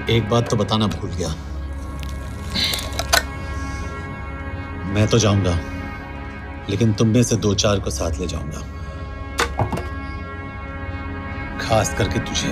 एक बात तो बताना भूल गया, मैं तो जाऊंगा लेकिन तुम में से 2-4 को साथ ले जाऊंगा, खास करके तुझे।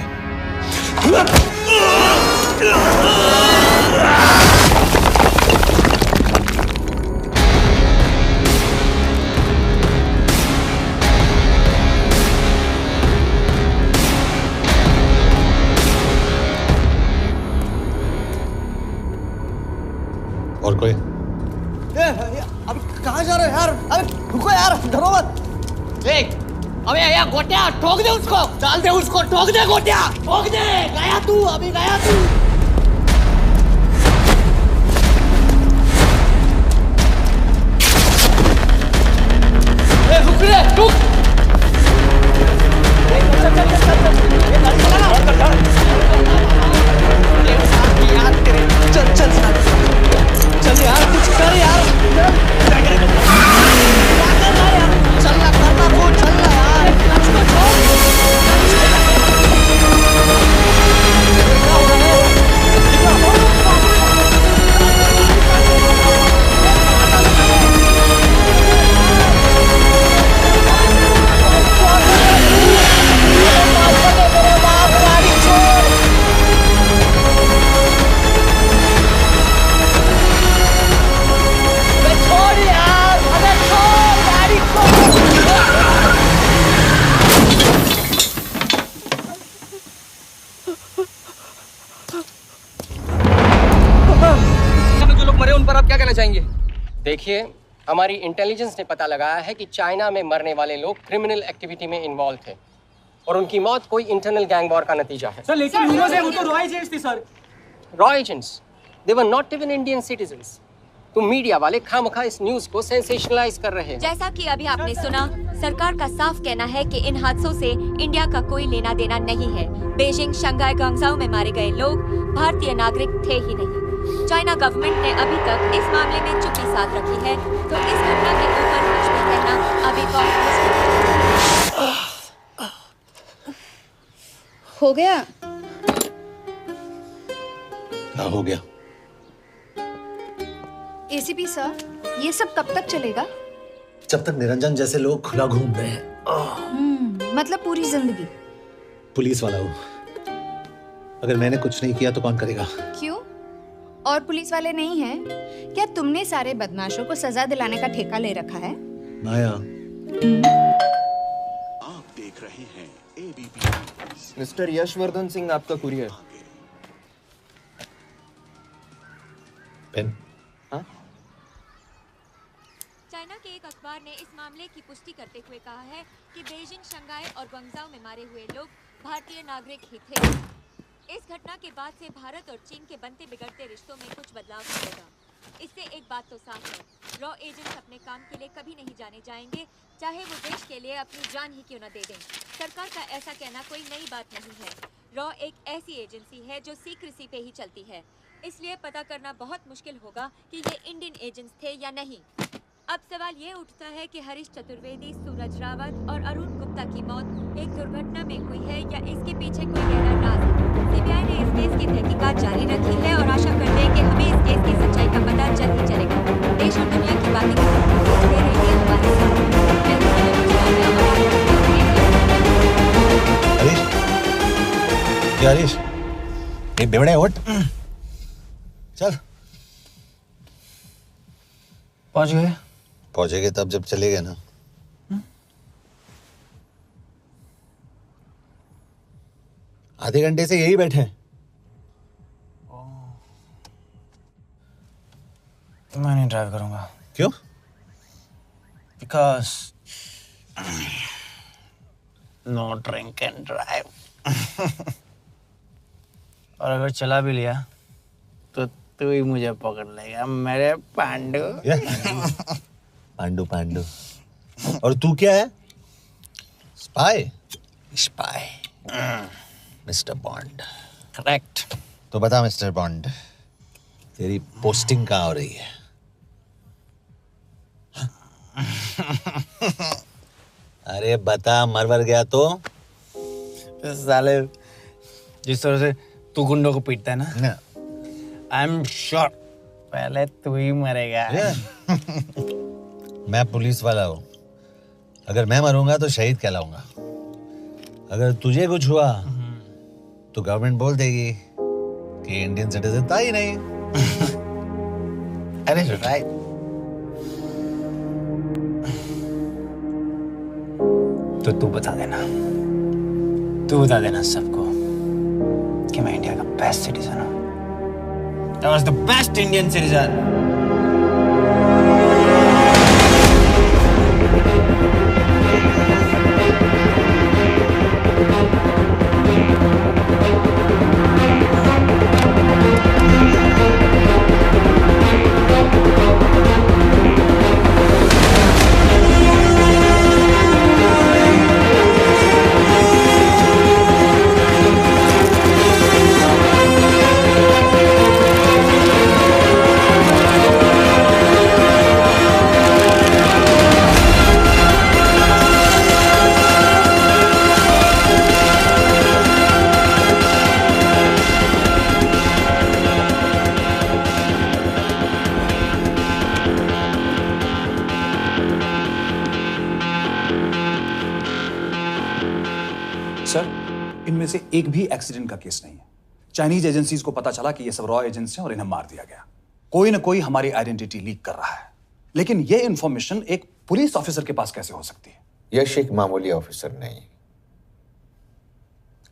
और कोई? अबे कहाँ जा रहे हो यार? अबे रुको यार, डरो मत। अबे यार गोटिया, ठोक दे उसको, डाल दे उसको, ठोक दे गोटिया, ठोक दे। गया तू, अभी गया तू। रुक रे, रुक। चल चल चल चल, ये गाड़ी चला ना। यार तेरे, चल चल चल यार, कुछ कर यार। चलना करना को चलना यार, उसको छोड़। देखिए, हमारी इंटेलिजेंस ने पता लगाया है कि चाइना में मरने वाले लोग क्रिमिनल एक्टिविटी में इन्वॉल्व थे और उनकी मौत कोई इंटरनल गैंग वॉर का नतीजा है। सर लेकिन ह्यूमर्स है, वो तो रॉ एजेंट्स थी sir. Raw agents? They were not even Indian citizens. तो मीडिया वाले खामखा इस न्यूज को सेंसेशनलाइज कर रहे हैं। जैसा कि अभी आपने सुना, सरकार का साफ कहना है कि इन हादसों से इंडिया का कोई लेना देना नहीं है। बीजिंग, शंघाई, ग्वांगझाओ में मारे गए लोग भारतीय नागरिक थे ही नहीं। चाइना गवर्नमेंट ने अभी तक इस मामले में चुप्पी साध रखी है, तो इस घटना के ऊपर कुछ भी कहना अभी बहुत मुश्किल हो गया। क्या हो गया? एसीपी सर, ये सब कब तक चलेगा? जब तक निरंजन जैसे लोग खुला घूम रहे हैं। मतलब पूरी जिंदगी? पुलिस वाला हूँ, अगर मैंने कुछ नहीं किया तो कौन करेगा? क्यों? और पुलिस वाले नहीं हैं? क्या तुमने सारे बदमाशों को सजा दिलाने का ठेका ले रखा है? माया, आप देख रहे हैं एबीपी। मिस्टर यशवर्धन सिंह, आपका कुरियर। पेन? चाइना के एक अखबार ने इस मामले की पुष्टि करते हुए कहा है कि बीजिंग, शंघाई और ग्वांगझाओ में मारे हुए लोग भारतीय नागरिक ही थे। इस घटना के बाद से भारत और चीन के बनते बिगड़ते रिश्तों में कुछ बदलाव आएगा। इससे एक बात तो साफ है, रॉ एजेंट्स अपने काम के लिए कभी नहीं जाने जाएंगे, चाहे वो देश के लिए अपनी जान ही क्यों न दे दें। सरकार का ऐसा कहना कोई नई बात नहीं है। रॉ एक ऐसी एजेंसी है जो सीक्रेसी पे ही चलती है, इसलिए पता करना बहुत मुश्किल होगा कि ये इंडियन एजेंट्स थे या नहीं। अब सवाल ये उठता है कि हरीश चतुर्वेदी, सूरज रावत और अरुण गुप्ता की मौत एक दुर्घटना में हुई है या इसके पीछे कोई गहरा राज है। सीबीआई ने इस केस की तहकीकात जारी रखी है और आशा करते हैं कि हमें इस केस की सच्चाई का पता जल्द ही चलेगा। देश और दुनिया की बातें देखते रहिए हमारे साथ। हरीश, ये बेवड़े उठ, चल। पहुंच गए? पहुंचेंगे तब जब चले गए ना। आधे घंटे से यही बैठे हैं। मैं नहीं ड्राइव करूंगा। क्यों? Because no drink and drive. और अगर चला भी लिया तो तू ही मुझे पकड़ लेगा मेरे पांडु। पांडु पांडु। और तू क्या है? Spy? Spy. Mister bond. Correct. तो बता मिस्टर बॉन्ड, तेरी पोस्टिंग कहाँ हो रही है? अरे बता, मर गया तो? साले, जिस तरह से तू गुंडों को पीटता है ना? आई एम श्योर पहले तू ही मरेगा। मैं पुलिस वाला हूँ, अगर मैं मरूंगा तो शहीद कहलाऊंगा। अगर तुझे कुछ हुआ तो गवर्नमेंट बोल देगी कि इंडियन सिटीजन था ही नहीं। अरे राइट। तो तू बता देना सबको कि मैं इंडिया का बेस्ट सिटीजन हूँ। I was the best Indian citizen. Sir, इनमें से एक भी एक्सीडेंट का केस नहीं है। चाइनीज एजेंसीज को पता चला कि ये सब रॉ एजेंट्स हैं और इन्हें मार दिया गया। कोई ना कोई हमारी आइडेंटिटी लीक कर रहा है, लेकिन ये इंफॉर्मेशन एक पुलिस ऑफिसर के पास कैसे हो सकती है? यश एक मामूली ऑफिसर नहीं।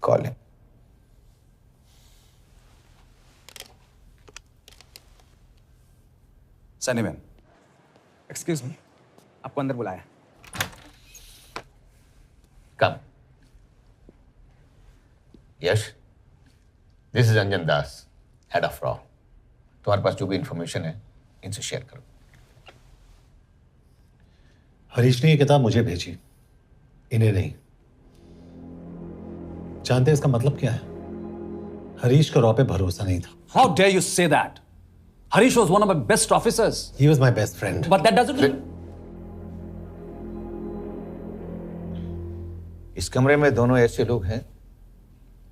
Call him. सैनिमैन, एक्सक्यूज मी, आपको अंदर बुलाया। Come. Yash, this is Anjan Das, head of रॉ। तुम्हारे पास जो भी इंफॉर्मेशन है इनसे शेयर करो। हरीश ने ये किताब मुझे भेजी, इन्हें नहीं। जानते हैं इसका मतलब क्या है? हरीश को रॉ पे भरोसा नहीं था। How dare you say that? Harish was one of my best officers. He was my best friend. But that doesn't. इस कमरे में दोनों ऐसे लोग हैं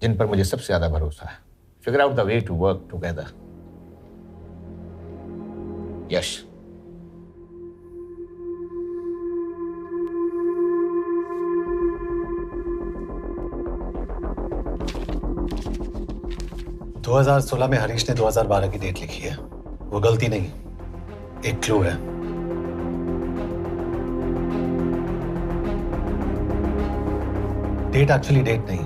जिन पर मुझे सबसे ज्यादा भरोसा है। Figure out the way to work together. Yash, दो 2016 में हरीश ने 2012 की डेट लिखी है। वो गलती नहीं, एक क्लू है। डेट एक्चुअली डेट नहीं,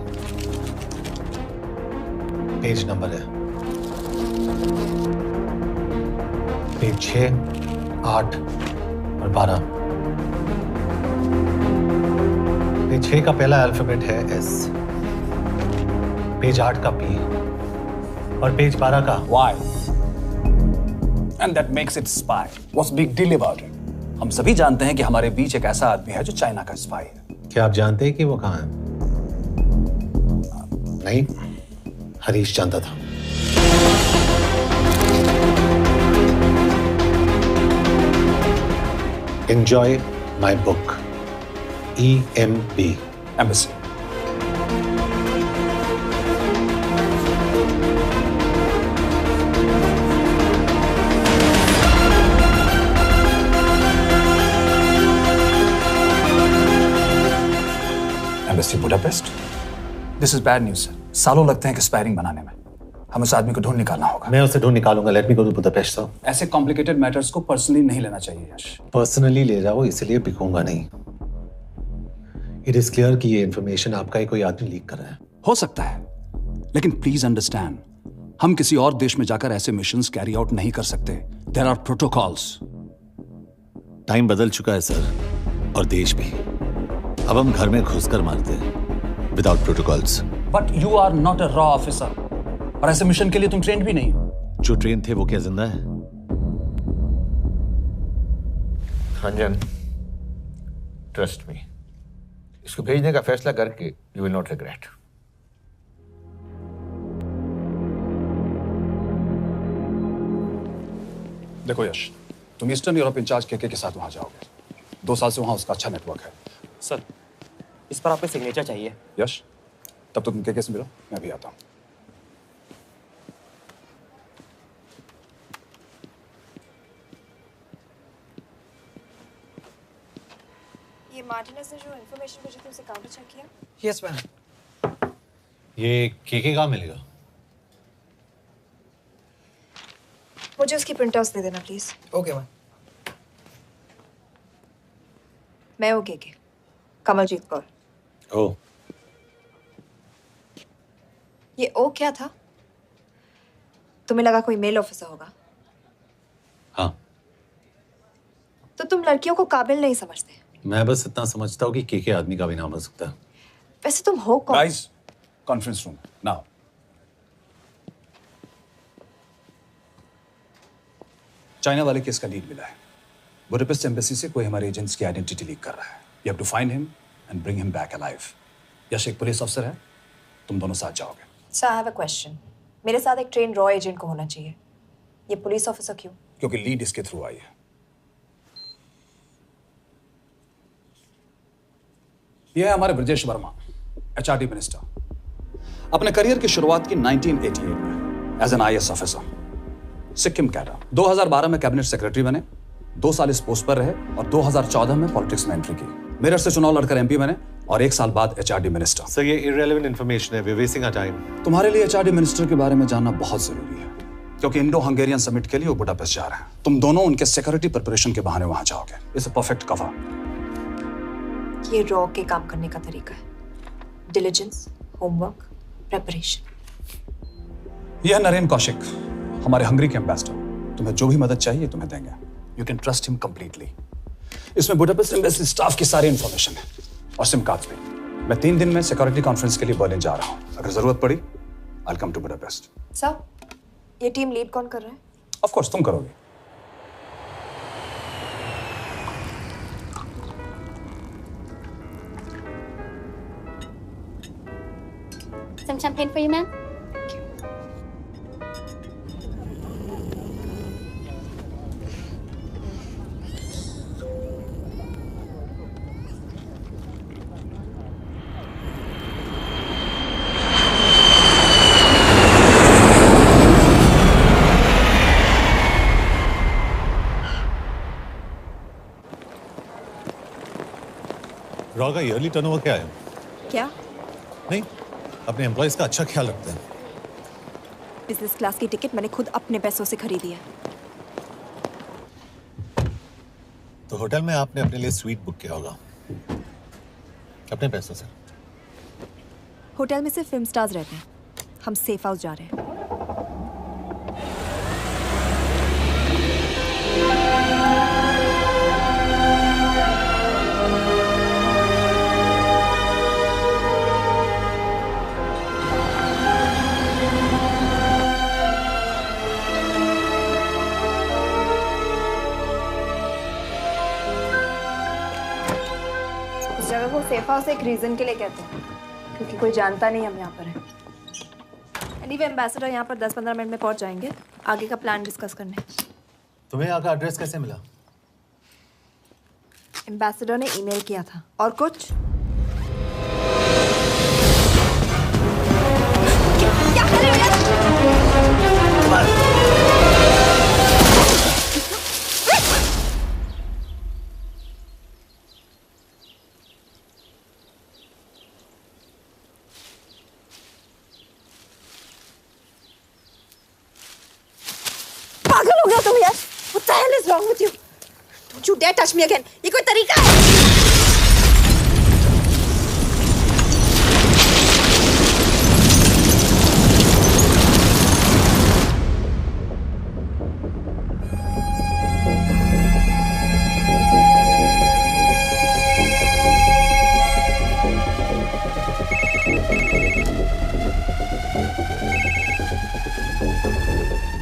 पेज नंबर है। पेज 6, 8 और 12। पेज 6 का पहला अल्फाबेट है S, पेज 8 का P और पेज 12 का Why? And that makes it spy. What's big deal about it? हम सभी जानते हैं कि हमारे बीच एक ऐसा आदमी है जो चाइना का स्पाई है। क्या आप जानते हैं कि वो कहाँ है? नहीं, हरीश जानता था। Enjoy my book. EMB. Embassy. Embassy Budapest. This is bad news, sir. सालों लगते हैं एक्सपायरिंग बनाने में। हमें उस आदमी को ढूंढ निकालना होगा। मैं उसे ढूंढ निकालूंगा। Let me go to Budapest sir. ऐसे कॉम्प्लिकेटेड मैटर्स को पर्सनली नहीं लेना चाहिए यश। पर्सनली ले जाओ, इसलिए बिकूंगा नहीं। इट इज क्लियर कि ये इंफॉर्मेशन आपका ही कोई आदमी लीक कर रहा है। हो सकता है, लेकिन प्लीज अंडरस्टैंड, हम किसी और देश में जाकर ऐसे मिशंस कैरी आउट नहीं कर सकते। There are protocols. टाइम बदल चुका है सर, और देश भी। अब हम घर में घुसकर मारते हैं without protocols. But you are not a रॉ ऑफिसर, और ऐसे मिशन के लिए तुम ट्रेंड भी नहीं हो। जो ट्रेन थे वो क्या जिंदा है? अंजन, ट्रस्ट मी, इसको भेजने का फैसला करके यू विल नॉट रिग्रेट। देखो यश, तुम ईस्टर्न यूरोप इंचार्ज के साथ वहां जाओगे। 2 साल से वहां उसका अच्छा नेटवर्क है। सर, इस पर आपके सिग्नेचर चाहिए। यश, तब तो तुम के से मिलो, मैं भी आता हूं। मार्टिनेज ने जो इन्फॉर्मेशन भेजी थी उसे काउंटर चेक किया? Yes ma'am. ये केके कहाँ मिलेगा? मुझे उसकी प्रिंटआउट्स दे देना प्लीज। Okay ma'am. मैं हूँ केके, कमलजीत कौर। ओ, ये ओ क्या था? तुम्हें लगा कोई मेल ऑफिसर होगा? हाँ। तो तुम लड़कियों को काबिल नहीं समझते? मैं बस इतना समझता हूँ कि केके आदमी का भी नाम हो सकता है। वैसे तुम हो कौन? Guys, conference room now. China वाले केस का लीड मिला है। बुडापेस्ट एम्बेसी से कोई हमारे एजेंट्स की आइडेंटिटी लीक कर रहा है। You have to find him and bring him back alive. Yash एक पुलिस अफसर है, तुम दोनों साथ जाओगे। Sir, I have a question. मेरे साथ एक ट्रेन रॉ एजेंट को होना चाहिए। ये पुलिस ऑफिसर क्यों? क्योंकि लीड इसके थ्रू आई है। यह है हमारे ब्रजेश वर्मा, एचआरडी मिनिस्टर। अपने करियर की शुरुआत की 1988 में as an IAS officer, Sikkim cadre. 2012 में कैबिनेट सेक्रेटरी बने, 2 साल इस पोस्ट पर रहे और 2014 में पॉलिटिक्स में एंट्री की। मेरठ से चुनाव लड़कर एमपी बने और 1 साल बाद एचआरडी मिनिस्टर। सर, ये इररिलेवेंट इंफॉर्मेशन है, we are wasting our time. तुम्हारे लिए एचआरडी मिनिस्टर के बारे में जानना बहुत जरूरी है, क्योंकि इंडो हंगेरियन समिट के लिए वो बुडापेस्ट जा रहे हैं। तुम दोनों उनके सिक्योरिटी प्रिपरेशन के बहाने वहां जाओगे। It's a perfect cover. ये रॉ के काम करने का तरीका है। Diligence, homework, preparation. यह नरेन कौशिक, हमारे हंगरी के एम्बेसडर। तुम्हें जो भी मदद चाहिए तुम्हें देंगे। You can trust him completely. इसमें बुडापेस्ट एम्बेसी स्टाफ की सारी इंफॉर्मेशन है और सिम कार्ड्स भी। मैं 3 दिन में सिक्योरिटी कॉन्फ्रेंस के लिए बर्लिन जा रहा हूँ। अगर जरूरत पड़ी I will come to Budapest. Sir, ये टीम लीड कौन कर रहा है? ऑफ कोर्स तुम करोगे। Some champagne for you, ma'am? Raw का ईयरली टर्नओवर क्या है? क्या? नहीं, अपने एम्प्लॉइज का अच्छा ख्याल रखते हैं। बिजनेस क्लास की टिकट मैंने खुद अपने पैसों से खरीदी है। तो होटल में आपने अपने लिए स्वीट बुक किया होगा अपने पैसों से। होटल में सिर्फ फिल्म स्टार्स रहते हैं। हम सेफ हाउस जा रहे हैं। जगह को सेफ हाउस एक रीजन के लिए कहते हैं, क्योंकि कोई जानता नहीं हम यहाँ पर हैं। एनीवे, एम्बेसडर यहाँ पर 10-15 मिनट में पहुँच जाएंगे आगे का प्लान डिस्कस करने। तुम्हें यहाँ का एड्रेस कैसे मिला? एम्बेसडर ने ईमेल किया था। और कुछ? क्या कर रहे हो? पागल हो गया तुम यार? What the hell is wrong with you? Don't you dare touch me again. ये कोई तरीका है?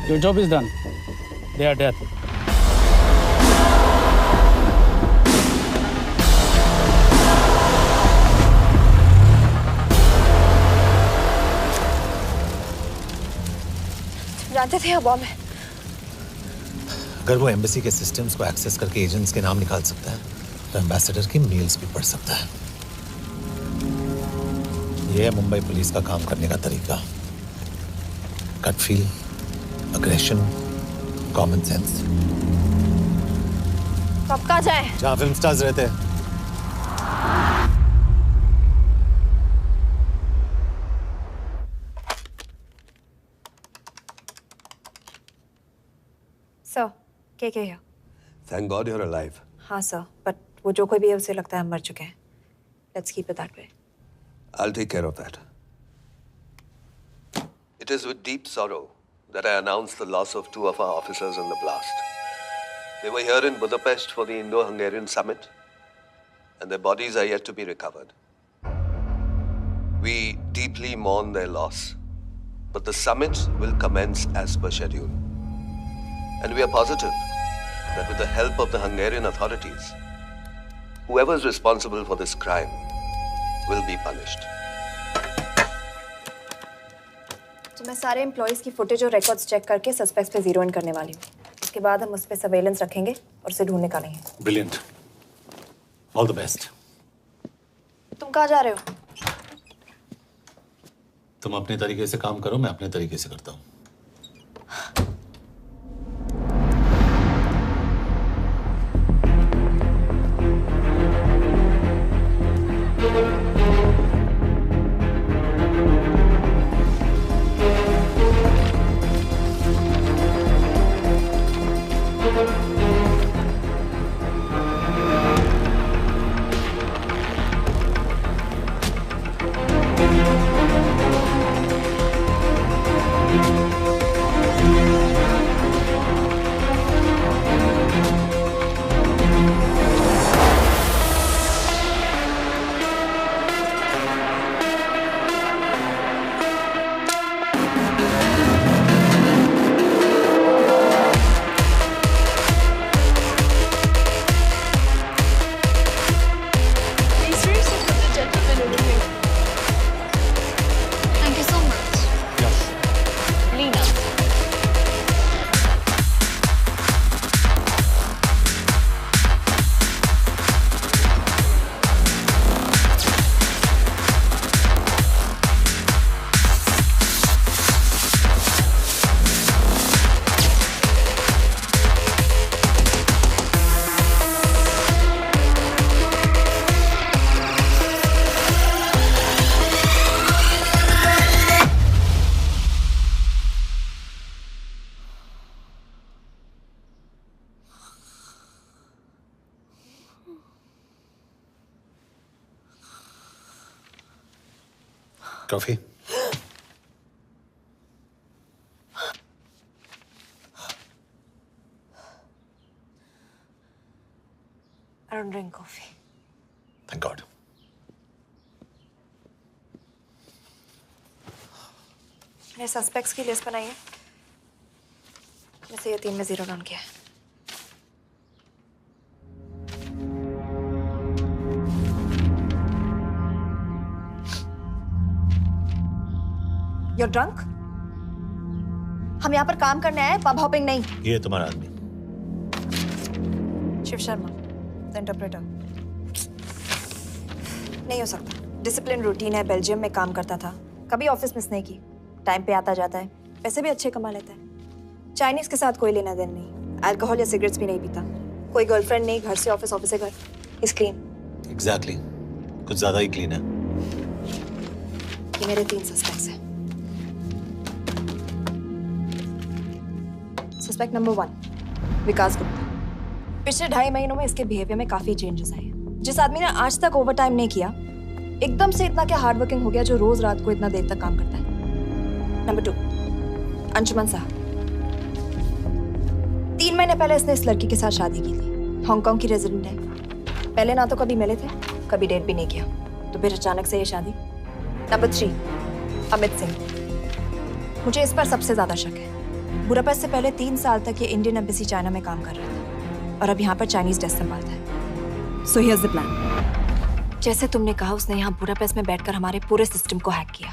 Your job is done. They are dead. जानते थे अब मैं। अगर वो एम्बेसी के सिस्टम्स को एक्सेस करके एजेंट्स के नाम निकाल सकता है, तो एम्बेसडर की मेल्स भी पढ़ सकता है। यह है मुंबई पुलिस का काम करने का तरीका। Gut feel, aggression, common sense. कब कहाँ जाए? जहाँ फिल्म स्टार्स रहते हैं। सर, के here. Thank God you're alive. हाँ सर, बट वो जो कोई भी है उसे लगता है हम मर चुके हैं। Let's keep it that way. I'll take care of that. It is with deep sorrow that I announce the loss of 2 of our officers in the blast. They were here in Budapest for the Indo-Hungarian summit, and their bodies are yet to be recovered. We deeply mourn their loss, but the summit will commence as per schedule. And we are positive that with the help of the Hungarian authorities, whoever is responsible for this crime will be punished. तो मैं सारे employees की footage और records check करके suspects पे zero in करने वाली हूँ। उसके बाद हम उस पे सर्वेलेंस रखेंगे और उसे ढूंढ निकालेंगे। Brilliant, all the best. तुम कहाँ जा रहे हो? तुम अपने तरीके से काम करो, मैं अपने तरीके से करता हूँ। Coffee? I don't drink coffee. Thank God. मैंने सस्पेक्ट्स की लिस्ट बनाई है। वैसे ये 3 में जीरो डाउन किया है। You're drunk? हम यहाँ पर काम करने आए, पब हॉपिंग नहीं। ये तुम्हारा आदमी। Shiv Sharma, the interpreter. नहीं हो सकता। डिसिप्लिन रूटीन है, बेल्जियम में काम करता था, कभी ऑफिस मिस नहीं की, टाइम पे आता जाता है, पैसे भी अच्छे कमा लेता है। चाइनीज के साथ कोई लेना देना नहीं, अल्कोहल या सिगरेट्स भी नहीं पीता, कोई गर्लफ्रेंड नहीं, घर से ऑफिस, ऑफिस से घर। Is clean. एग्जैक्टली, कुछ ज्यादा ही क्लीन है। ये मेरे 3 सस्पेक्ट्स हैं। सस्पेक्ट नंबर 1, विकास गुप्ता। पिछले 2.5 महीनों में इसके बिहेवियर में काफी चेंजेस आए हैं। जिस आदमी ने आज तक ओवरटाइम नहीं किया, एकदम से इतना क्या हार्ड वर्किंग हो गया जो रोज रात को इतना देर तक काम करता है। नंबर 2, अंशुमन साहब। 3 महीने पहले इसने इस लड़की के साथ शादी की थी, हांगकांग की रेजिडेंट है। पहले ना तो कभी मिले थे, कभी डेट भी नहीं किया, तो फिर अचानक से ये शादी। नंबर 3, अमित सिंह। मुझे इस पर सबसे ज्यादा शक है। बुडापेस्ट से पहले 3 साल तक ये इंडियन एम्बेसी चाइना में काम कर रहा था और अब यहाँ पर चाइनीज डेस्क संभालता है। So here's the plan. जैसे तुमने कहा, उसने यहाँ बुडापेस्ट में बैठकर हमारे पूरे सिस्टम को हैक किया।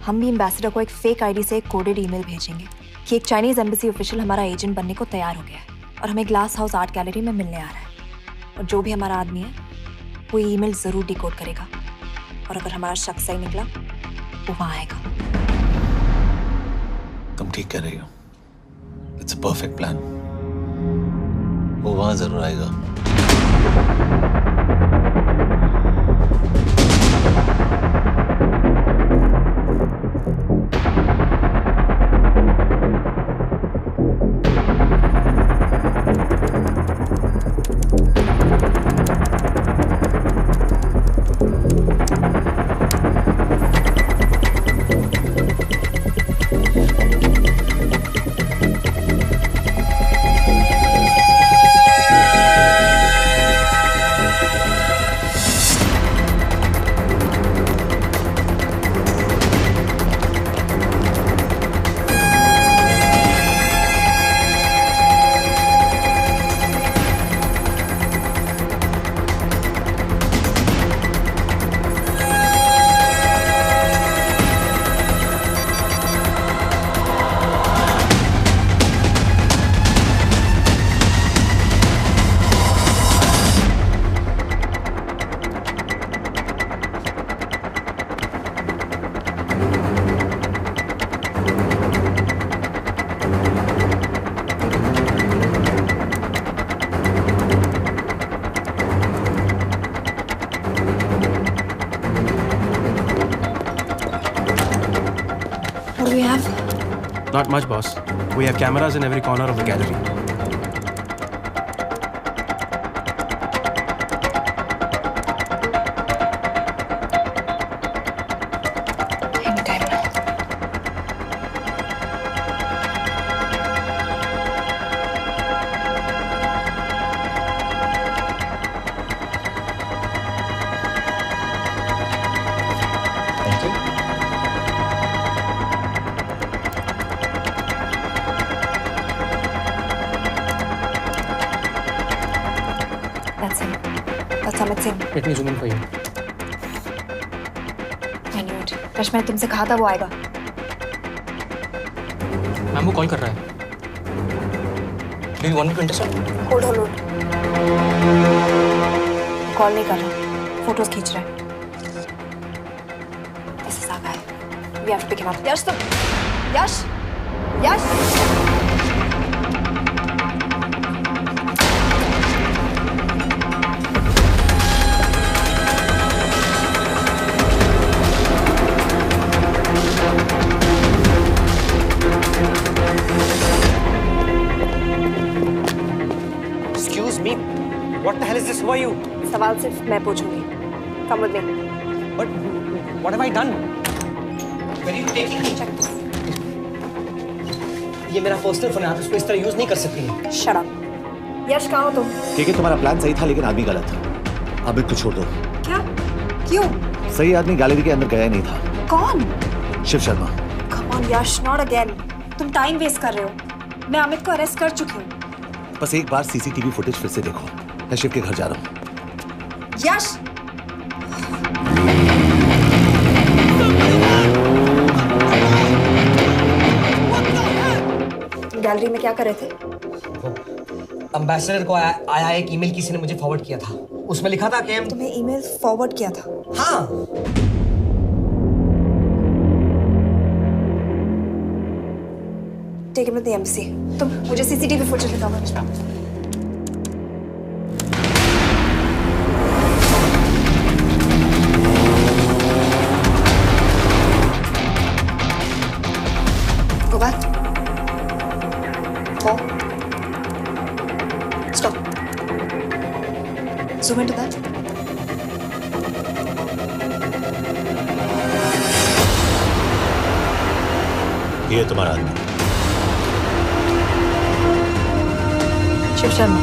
हम भी एम्बेसडर को एक फेक आईडी से एक कोडेड ईमेल भेजेंगे कि एक चाइनीज एम्बेसी ऑफिशियल हमारा एजेंट बनने को तैयार हो गया है और हमें ग्लास हाउस आर्ट गैलरी में मिलने आ रहा है। और जो भी हमारा आदमी है वो ईमेल जरूर डिकोड करेगा और अगर हमारा शक सही निकला वो वहां आएगा। तुम ठीक कह रही हो। It's a perfect plan. वो वहां जरूर आएगा। What do we have? Not much, boss. We have cameras in every corner of the gallery. Anytime now. That's him. That's Amit Singh. Let me zoom in for you. I knew it. Rush मैंने तुमसे कहा था वो आएगा. Ma'am वो call कर रहा है. Do you want me to intercept? Hold. Call नहीं कर रहा. फोटोज खींच रहा है. This is our guy. We have to pick him up. यश तुम. यश. Excuse me. What the hell is this? Who are you? सवाल सिर्फ मैं पूछूंगी. Come with me. But what have I done? Where are you taking me? Check this. ये मेरा personal phone है, आप इसको इस तरह यूज नहीं कर सकती हैं. Shut up. यश कहाँ हो तुम? ठीक है, तुम्हारा प्लान सही था लेकिन आदमी गलत था. अमित को छोड़ दो. क्या? क्यों? सही आदमी गैलरी के अंदर गया ही नहीं था. कौन? Shiv Sharma. Come on Yash, not again. तुम टाइम वेस्ट कर रहे हो. मैं अमित को अरेस्ट कर चुकी हूँ. बस एक बार सीसीटीवी फुटेज फिर से देखो. मैं शिव के घर जा रहा हूँ. यश. गैलरी में क्या कर रहे थे? एम्बेसडर को आया एक ईमेल किसी ने मुझे फॉरवर्ड किया था. उसमें लिखा था कि तुम्हें ईमेल फॉरवर्ड किया था? हाँ. Take him to the embassy. तुम मुझे सीसीटीवी फुटेज दिखाओ. Go back. Four. Stop. Zoom into that. ये तुम्हारा आदमी. शिव शर्मा.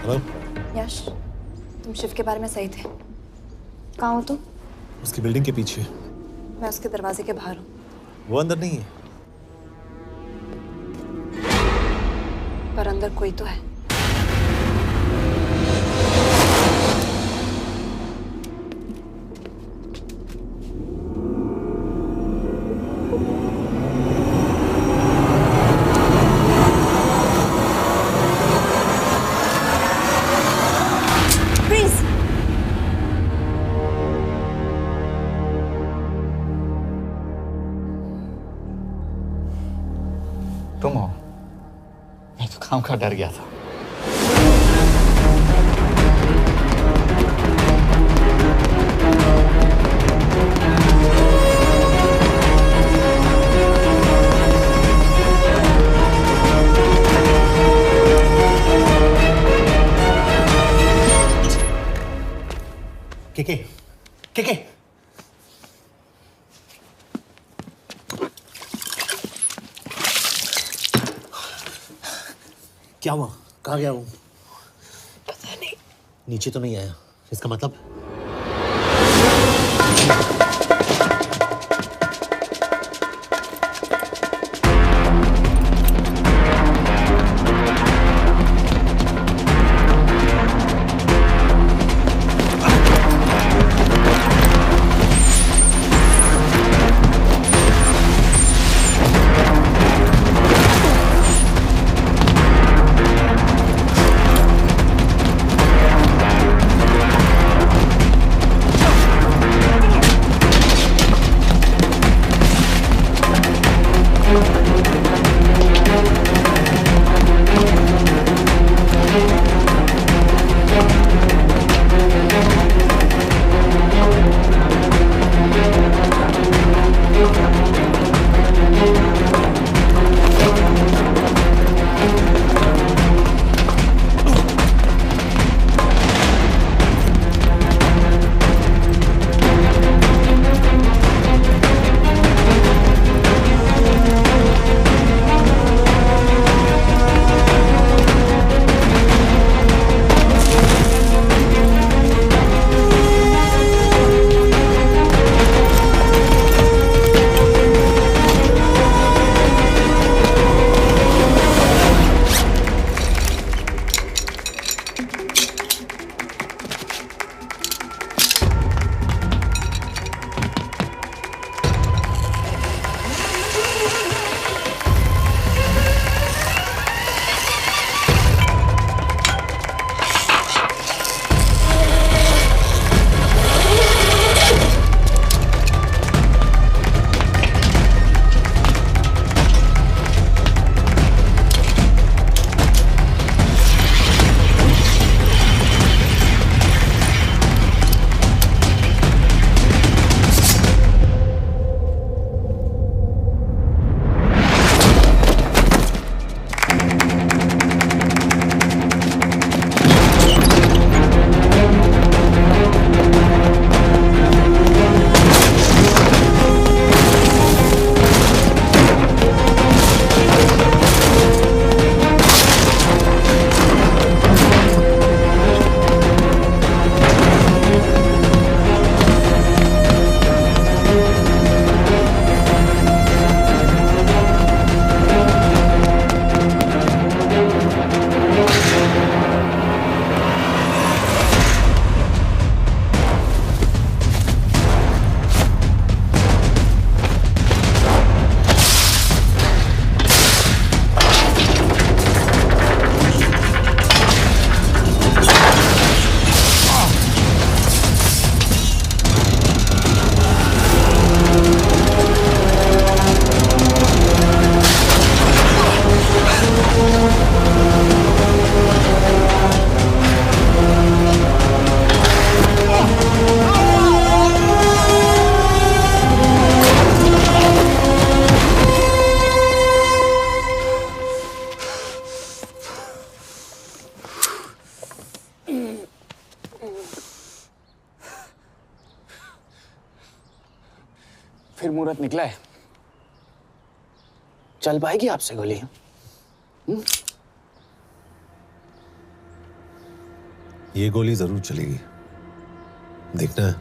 हेलो यश, तुम शिव के बारे में सही थे। कहाँ हो तुम? उसकी बिल्डिंग के पीछे। मैं उसके दरवाजे के बाहर हूँ। वो अंदर नहीं है। पर अंदर कोई तो है। तुम हो? मैं तो काम का डर गया था। के क्या हुआ? कहाँ गया वो? पता नहीं। नीचे तो नहीं आया, इसका मतलब? फिर मुहूर्त निकला है, चल पाएगी आपसे गोली? ये गोली जरूर चलेगी, देखना।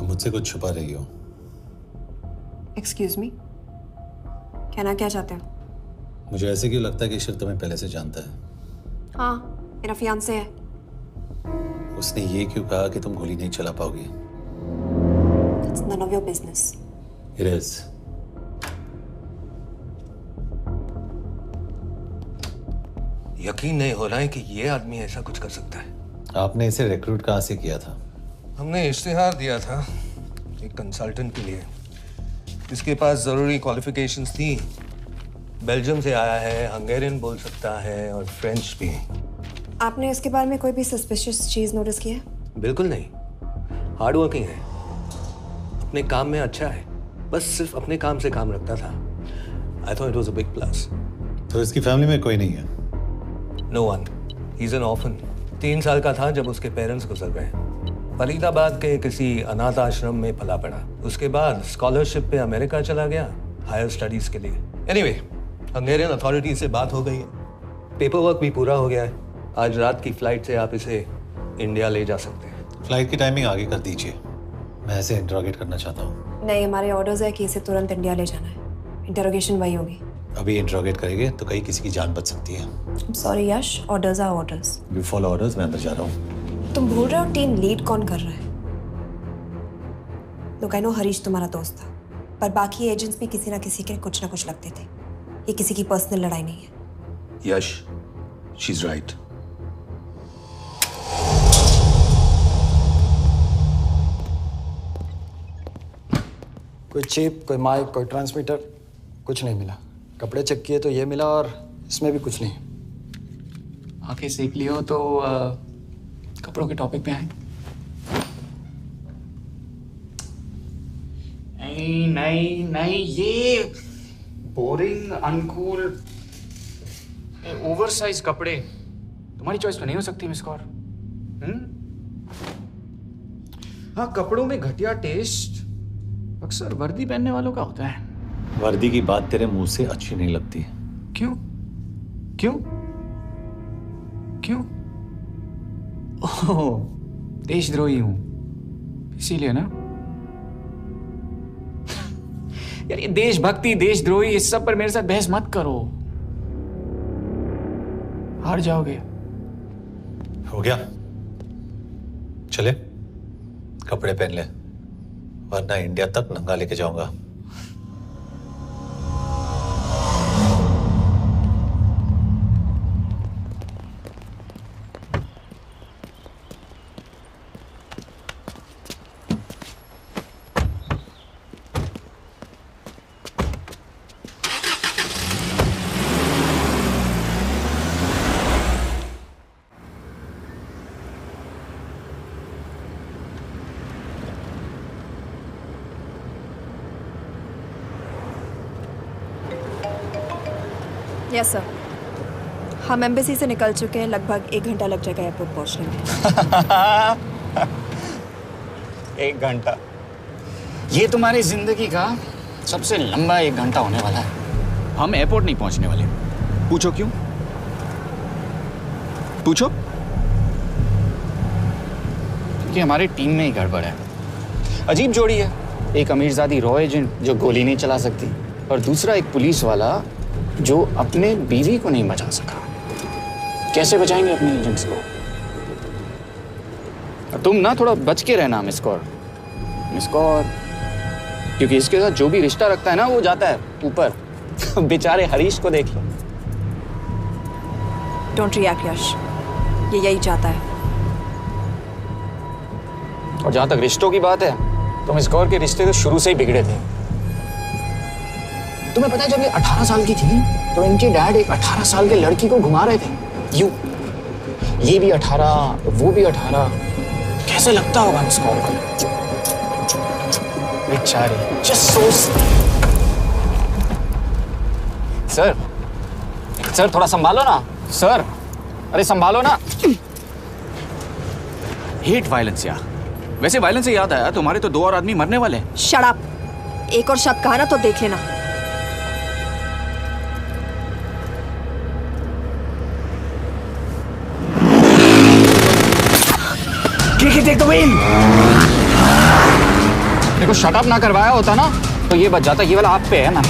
मुझसे कुछ छुपा रही हो। एक्सक्यूज मी, कहना क्या चाहते हो? मुझे ऐसे क्यों लगता है कि शिव तुम्हें पहले से जानता है? हाँ, मेरा फियांसे है। उसने ये क्यों कहा कि तुम गोली नहीं चला पाओगी? It's none of your business. It is. यकीन नहीं हो रहा है कि ये आदमी ऐसा कुछ कर सकता है। आपने इसे रिक्रूट कहाँ से किया था? हमने इश्तिहार दिया था एक कंसल्टेंट के लिए, जिसके पास जरूरी क्वालिफिकेशंस थी। बेल्जियम से आया है, हंगेरियन बोल सकता है और फ्रेंच भी। आपने इसके बारे में कोई भी सस्पिशियस चीज नोटिस की है? बिल्कुल नहीं, हार्ड वर्किंग है, अपने काम में अच्छा है, बस सिर्फ अपने काम से काम रखता था। I thought it was a big plus. तो इसकी फैमिली में कोई नहीं है? No one, he is an orphan. 3 साल का था जब उसके पेरेंट्स गुजर गए। फरीदाबाद के किसी अनाथ आश्रम में पला पड़ा। उसके बाद स्कॉलरशिप पे अमेरिका चला गया हायर स्टडीज के लिए। एनीवे, हंगेरियन अथॉरिटी से बात हो गई है, पेपर वर्क भी पूरा हो गया है। आज रात की फ्लाइट से आप इसे इंडिया ले जा सकते हैं। फ्लाइट की टाइमिंग आगे कर दीजिए, मैं इसे इंटरोगेट करना चाहता हूँ। नहीं, हमारे ऑर्डर्स है कि इसे तुरंत इंडिया ले जाना है। इंटरोगेशन वही होगी। अभी इंटरोगेट करेंगे तो कहीं किसी की जान बच सकती है। Sorry Yash, orders are orders. You follow orders, मैं अंदर जा रहा हूँ। तुम भूल रहे हो टीम लीड कौन कर रहा है? लोग, आई नो हरीश तुम्हारा दोस्त था, पर बाकी एजेंट्स भी किसी ना किसी के कुछ ना कुछ लगते थे। ये किसी की पर्सनल लड़ाई नहीं है। यश, शी इज राइट। कोई चिप, कोई माइक, कोई ट्रांसमीटर, कुछ नहीं मिला। कपड़े चेक किए तो ये मिला और इसमें भी कुछ नहीं। आंखें सेक लियो तो कपड़ों के टॉपिक पे आए। नहीं नहीं नहीं, ये बोरिंग, अनकूल, ओवरसाइज कपड़े तुम्हारी चॉइस पे नहीं हो सकती मिस कौर। हाँ, कपड़ों में घटिया टेस्ट अक्सर वर्दी पहनने वालों का होता है। वर्दी की बात तेरे मुंह से अच्छी नहीं लगती। क्यों क्यों क्यों? ओह, देशद्रोही हूं इसीलिए ना। यार ये देशभक्ति, देशद्रोही, इस सब पर मेरे साथ बहस मत करो, हार जाओगे। हो गया, चले कपड़े पहन ले, वरना इंडिया तक नंगा लेके जाऊंगा। यस सर, हम एम्बेसी से निकल चुके हैं। लगभग 1 घंटा लग जाएगा एयरपोर्ट पहुंचने में। 1 घंटा? ये तुम्हारी जिंदगी का सबसे लंबा 1 घंटा होने वाला है। हम एयरपोर्ट नहीं पहुंचने वाले। पूछो क्यों? पूछो। क्योंकि हमारी टीम में ही गड़बड़ है। अजीब जोड़ी है, एक अमीरजादी रॉ एजेंट जो गोली नहीं चला सकती, और दूसरा एक पुलिस वाला जो अपने बीवी को नहीं बचा सका। कैसे बचाएंगे अपने एजेंट्स को? और तुम ना थोड़ा बच के रहना मिस कौर, क्योंकि इसके साथ जो भी रिश्ता रखता है ना वो जाता है ऊपर। बेचारे हरीश को देख लो। डोंट रिएक्ट यश, ये यही चाहता है। और जहां तक रिश्तों की बात है तो मिस कौर के रिश्ते तो शुरू से ही बिगड़े थे। तुम्हें पता है जब ये 18 साल की थी तो इनके डैड एक 18 साल के लड़की को घुमा रहे थे। ये भी 18, वो भी 18। कैसे लगता होगा इसको? बेचारी। Just so सर थोड़ा संभालो ना सर। अरे संभालो ना। हेट वायलेंस यार। वैसे वायलेंस से याद आया, तुम्हारे तो 2 और आदमी मरने वाले हैं। Shut up. एक और शब्द कहा ना तो देख लेना। Take the wheel. देखो शट अप ना करवाया होता ना तो ये बच जाता। ये वाला आप पे है ना।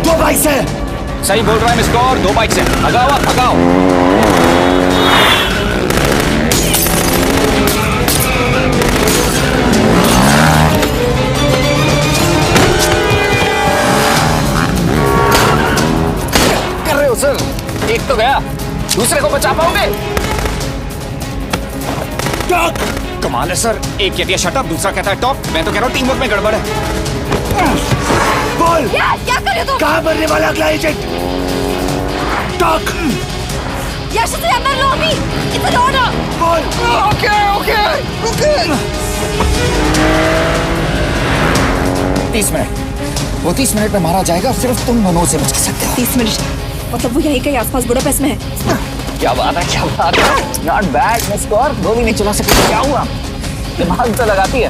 दो बाइक से। सही बोल रहा है मिस्टर, और 2 बाइक से। भगाओ आप, भगाओ। कर रहे हो सर? एक तो गया, दूसरे को बचा पाओगे? कमाल है सर। एक कहती है शट अप, दूसरा कहता है टॉप। मैं तो कह रहा हूँ टीम वर्क में गड़बड़ है। बोल क्या कर रहे हो तुम? कहाँ मरने वाला अगला एजेंट? टॉक। यश से अंदर लो अभी। It's an order. बोल। ओके। 30 मिनट। वो 30 मिनट में मारा जाएगा। सिर्फ तुम दोनों से बच सकते हो। 30 मिनट मतलब वो यहीं कहीं आसपास बुडापेस्ट में है। क्या बात है, क्या बात है। Not bad mister. गोली नहीं चला सकती। क्या हुआ? दिमाग तो लगाती है।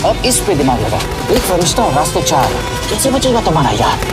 अब इस पे दिमाग लगा। एक फरिश्ता और रास्ते 4। कैसे बचेगा तुम्हारा यार?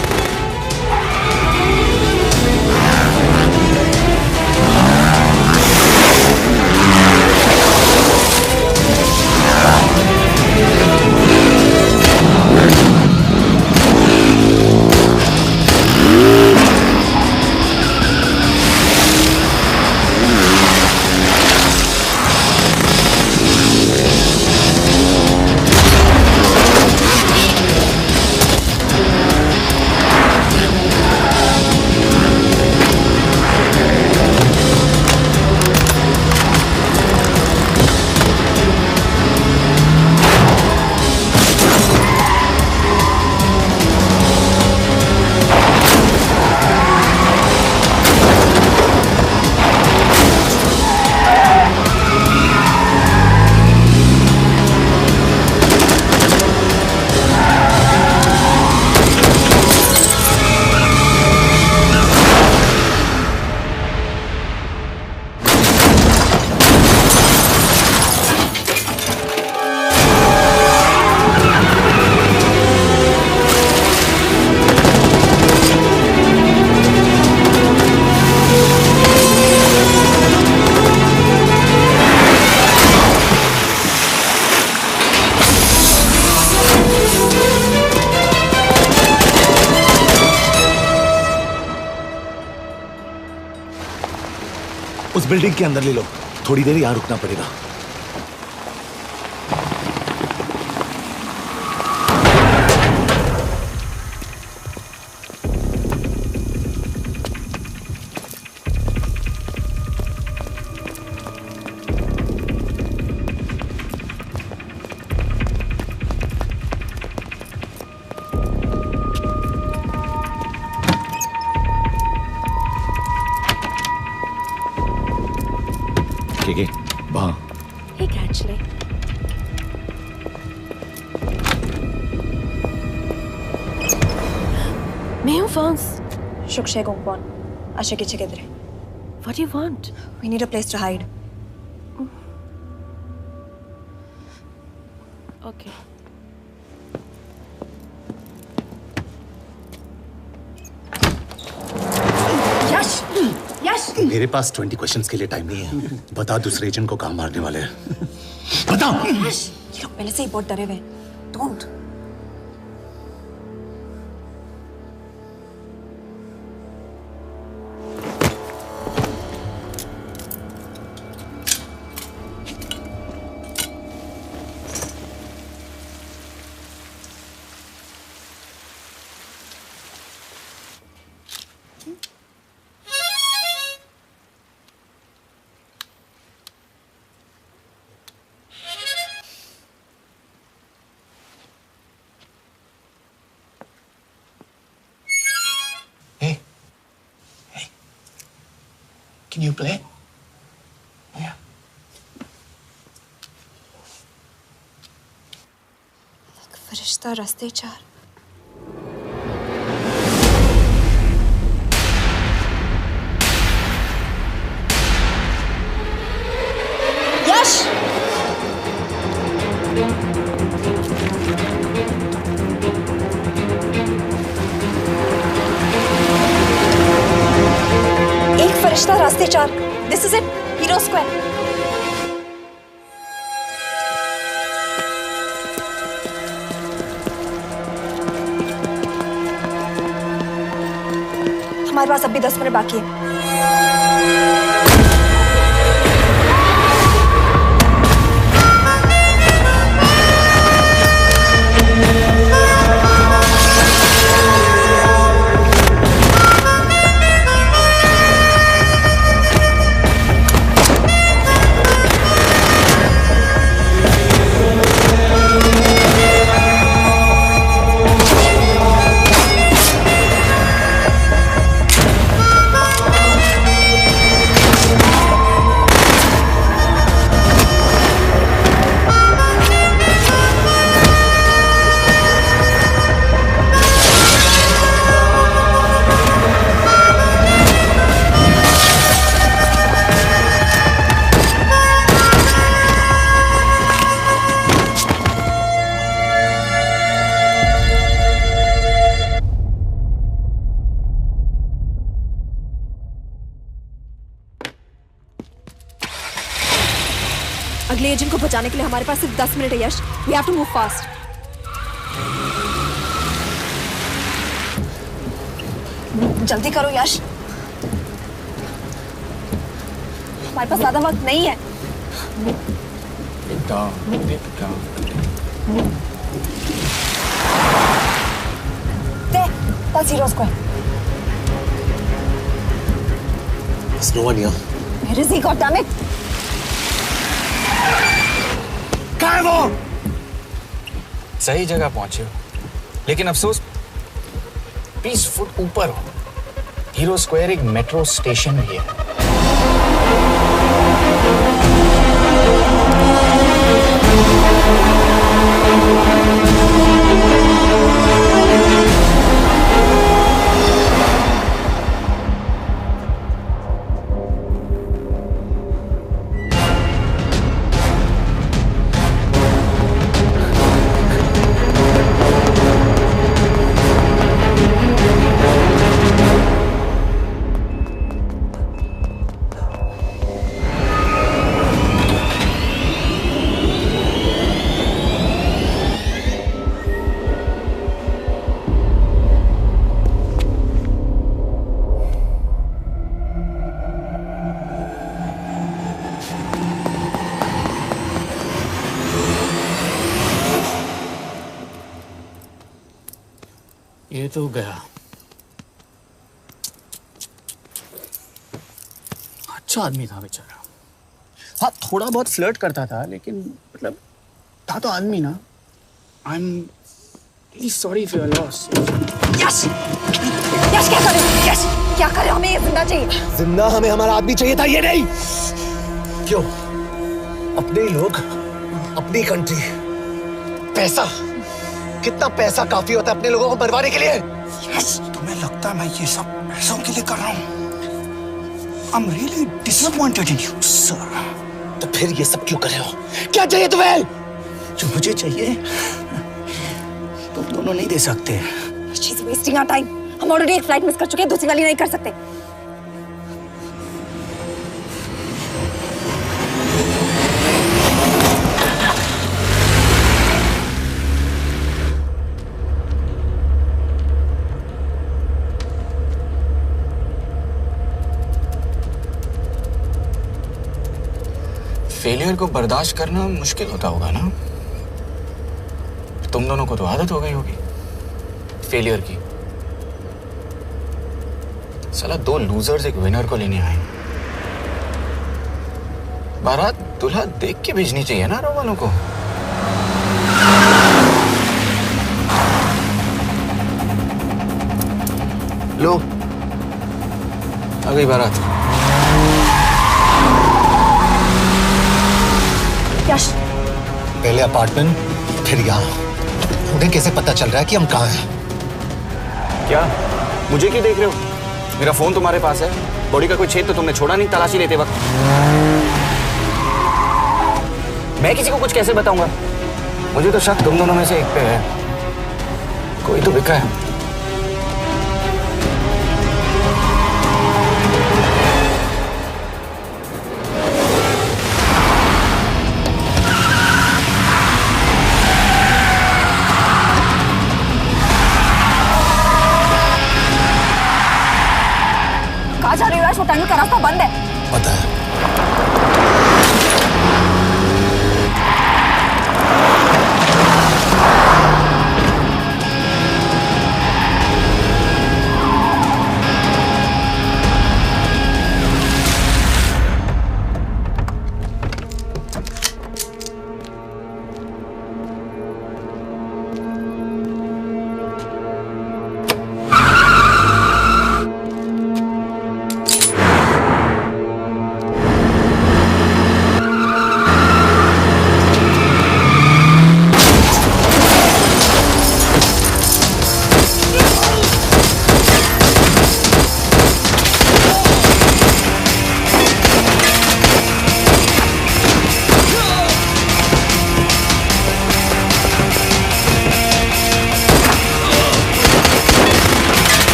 उस बिल्डिंग के अंदर ले लो। थोड़ी देर यहां रुकना पड़ेगा। Hey, actually. मैं हूँ Fons. Shukshay Gongpon. Asha kiche kidre. What do you want? We need a place to hide. Okay. यश मेरे पास 20 क्वेश्चंस के लिए टाइम नहीं है। बता दूसरे एजेंट को कहाँ मारने वाले हैं। बता। यश ये लोग पहले से ही बहुत डरे हुए हैं। Don't. Can you play? Yeah. फरिश्ता रास्ते चार। यश! एक फरिश्ता रास्ते चार। This is it. Hero Square. हमारे पास अभी 10 मिनट बाकी है। अगले एजेंट को बचाने के लिए हमारे पास सिर्फ 10 मिनट है यश। We have to move fast. जल्दी करो यश। हमारे पास ज्यादा वक्त नहीं है। That's Hero Square. There's no one here. Where is he? God damn it! कहाँ है वो? सही जगह पहुंचे हो, लेकिन अफसोस 20 फुट ऊपर हो। हीरो स्क्वायर एक मेट्रो स्टेशन भी है। ये तो गया। अच्छा आदमी था बेचारा। हाँ, थोड़ा बहुत फ्लर्ट करता था, लेकिन मतलब था तो आदमी ना। I am really sorry for your loss. Yash! Yash क्या करे? यश क्या करे? हमें ये जिंदा चाहिए। जिंदा हमें हमारा आदमी चाहिए था, ये नहीं। क्यों? अपने ही लोग, अपनी कंट्री, पैसा। कितना पैसा काफी होता है अपने लोगों को मरवाने के लिए? यस, तुम्हें लगता है मैं ये सब पैसों के लिए कर रहा हूँ? I'm really disappointed in you, sir. तो फिर ये सब क्यों कर रहे हो? क्या चाहिए तुम्हें? जो मुझे चाहिए, तुम दोनों नहीं दे सकते। She's wasting our time. हम ऑलरेडी एक फ्लाइट मिस कर चुके हैं, दूसरी वाली नहीं कर सकते। फेलियर को बर्दाश्त करना मुश्किल होता होगा ना? तुम दोनों को तो आदत हो गई होगी फेलियर की। साला 2 लूजर्स एक विनर को लेने आए। बारात दूल्हा देख के भेजनी चाहिए ना रो वालों को। लो, आ गई बारात। यश, पहले अपार्टमेंट, फिर यहाँ। उन्हें कैसे पता चल रहा है कि हम कहाँ हैं? क्या मुझे क्यों देख रहे हो? मेरा फोन तुम्हारे पास है। बॉडी का कोई छेद तो तुमने छोड़ा नहीं तलाशी लेते वक्त। मैं किसी को कुछ कैसे बताऊंगा? मुझे तो शक तुम दोनों में से एक पे है। कोई तो बिका है। कहाँ जा रही हो यश? वो टनल का रास्ता बंद है। पता है।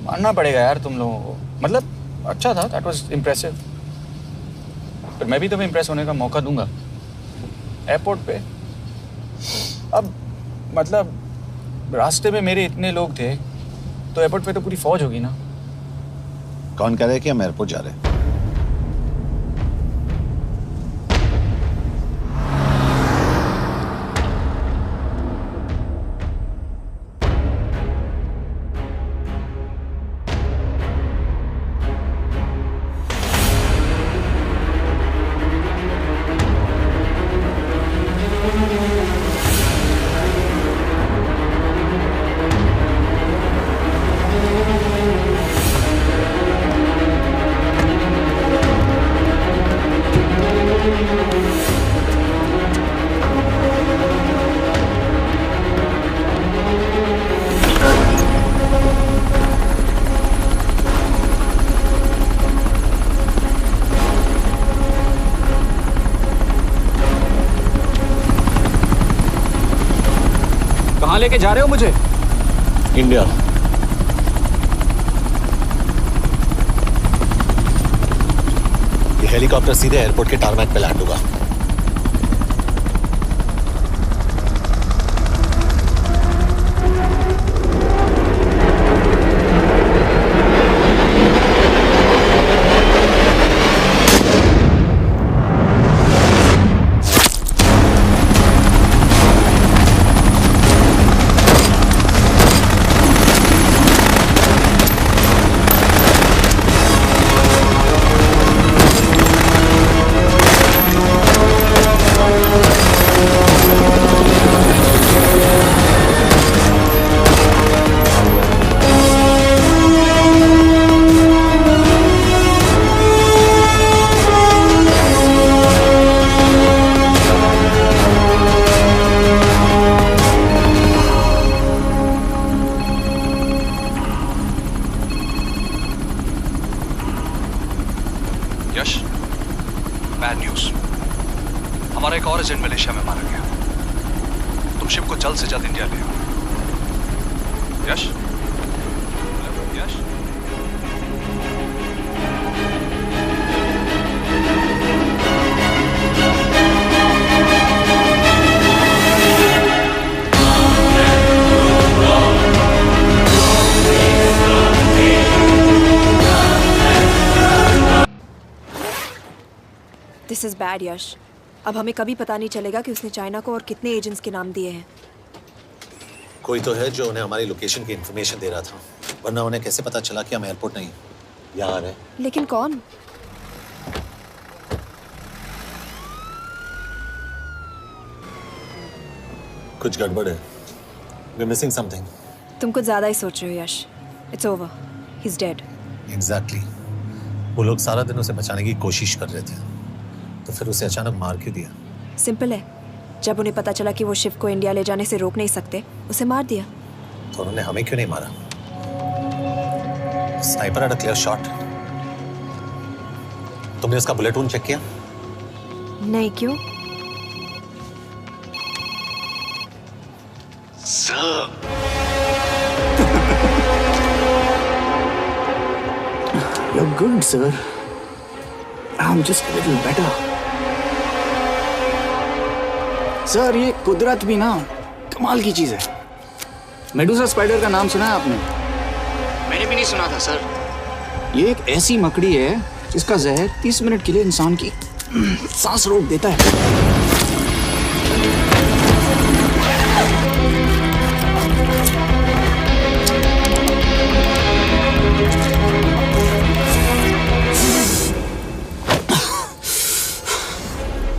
मानना पड़ेगा यार तुम लोगों को। मतलब अच्छा था, दैट वाज इम्प्रेसिव। पर मैं भी तुम्हें इम्प्रेस होने का मौका दूंगा एयरपोर्ट पे। अब मतलब रास्ते में मेरे इतने लोग थे तो एयरपोर्ट पे तो पूरी फौज होगी ना। कौन कह रहा है कि हम एयरपोर्ट जा रहे हैं? कहाँ लेके जा रहे हो मुझे? इंडिया। ये हेलीकॉप्टर सीधे एयरपोर्ट के टारमैक पे लैंड होगा। इंडिया ले आओ। यश, यश, दिस इज बैड यश। अब हमें कभी पता नहीं चलेगा कि उसने चाइना को और कितने एजेंट्स के नाम दिए हैं। कोई तो है जो उन्हें हमारी लोकेशन की इंफॉर्मेशन दे रहा था, वरना उन्हें कैसे पता चला कि हम एयरपोर्ट नहीं यहाँ आ रहे हैं? लेकिन कौन? कुछ गड़बड़ है। We're missing something. तुम कुछ ज्यादा ही सोच रहे हो Yash. It's over, he is dead. Exactly. वो लोग सारा दिन उसे बचाने की कोशिश कर रहे थे, तो फिर उसे अचानक मार क्यों दिया? सिंपल है, जब उन्हें पता चला कि वो शिव को इंडिया ले जाने से रोक नहीं सकते, उसे मार दिया। तो उन्होंने हमें क्यों नहीं मारा? Sniper had a clear shot. तुमने उसका बुलेट वूंड चेक किया? नहीं, क्यों? Sir. You're good, sir. I'm just a little better. Sir, ये कुदरत भी ना कमाल की चीज है। मेडुसा स्पाइडर का नाम सुना है आपने? मैंने भी नहीं सुना था सर। ये एक ऐसी मकड़ी है जिसका जहर 30 मिनट के लिए इंसान की सांस रोक देता है।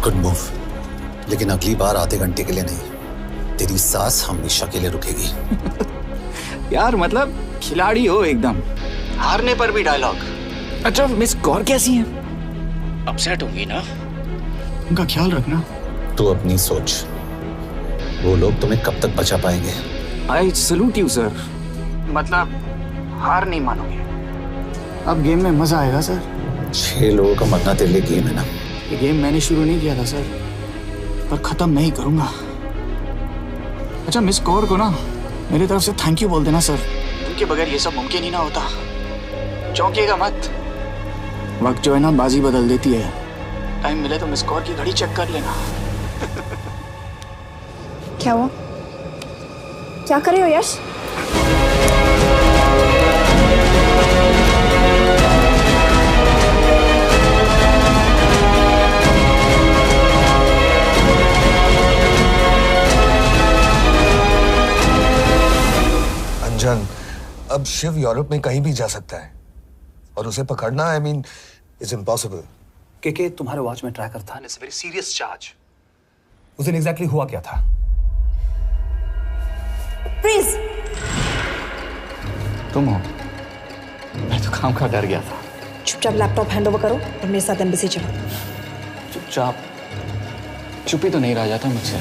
गुड मूव, लेकिन अगली बार आधे घंटे के लिए नहीं, तेरी सांस हमेशा के लिए रुकेगी। यार मतलब खिलाड़ी हो एकदम, हारने पर भी डायलॉग। अच्छा, मिस कौर कैसी हैं? अपसेट होंगी ना? उनका ख्याल रखना। तू अपनी सोच, वो लोग तुम्हें कब तक बचा पाएंगे? आई सैल्यूट यू सर। मतलब हार नहीं मानोगे। अब गेम में मजा आएगा सर। 6 लोगों का मरना तेरे लिए गेम है ना? ये गेम मैंने शुरू नहीं किया था सर, पर खत्म नहीं करूंगा। अच्छा, मिस कौर को ना मेरी तरफ से थैंक यू बोल देना सर। उनके बगैर ये सब मुमकिन ही ना होता। चौंकिएगा मत, वक्त जो है ना बाजी बदल देती है। टाइम मिले तो मिस कौर की घड़ी चेक कर लेना। क्या हुआ? क्या कर रहे हो यश? अंजन, अब शिव यूरोप में कहीं भी जा सकता है और उसे पकड़ना, आई मीन, इज इम्पॉसिबल। के तुम्हारे वॉच में ट्रैकर था, इट्स वेरी सीरियस चार्ज। उस दिन एग्जैक्टली हुआ क्या था? प्लीज। तुम हो? मैं तो काम का डर गया था। चुपचाप लैपटॉप हैंड ओवर करो और मेरे साथ एम्बेसी चलो। चुपचाप? चुप ही तो नहीं रहा जाता मुझसे।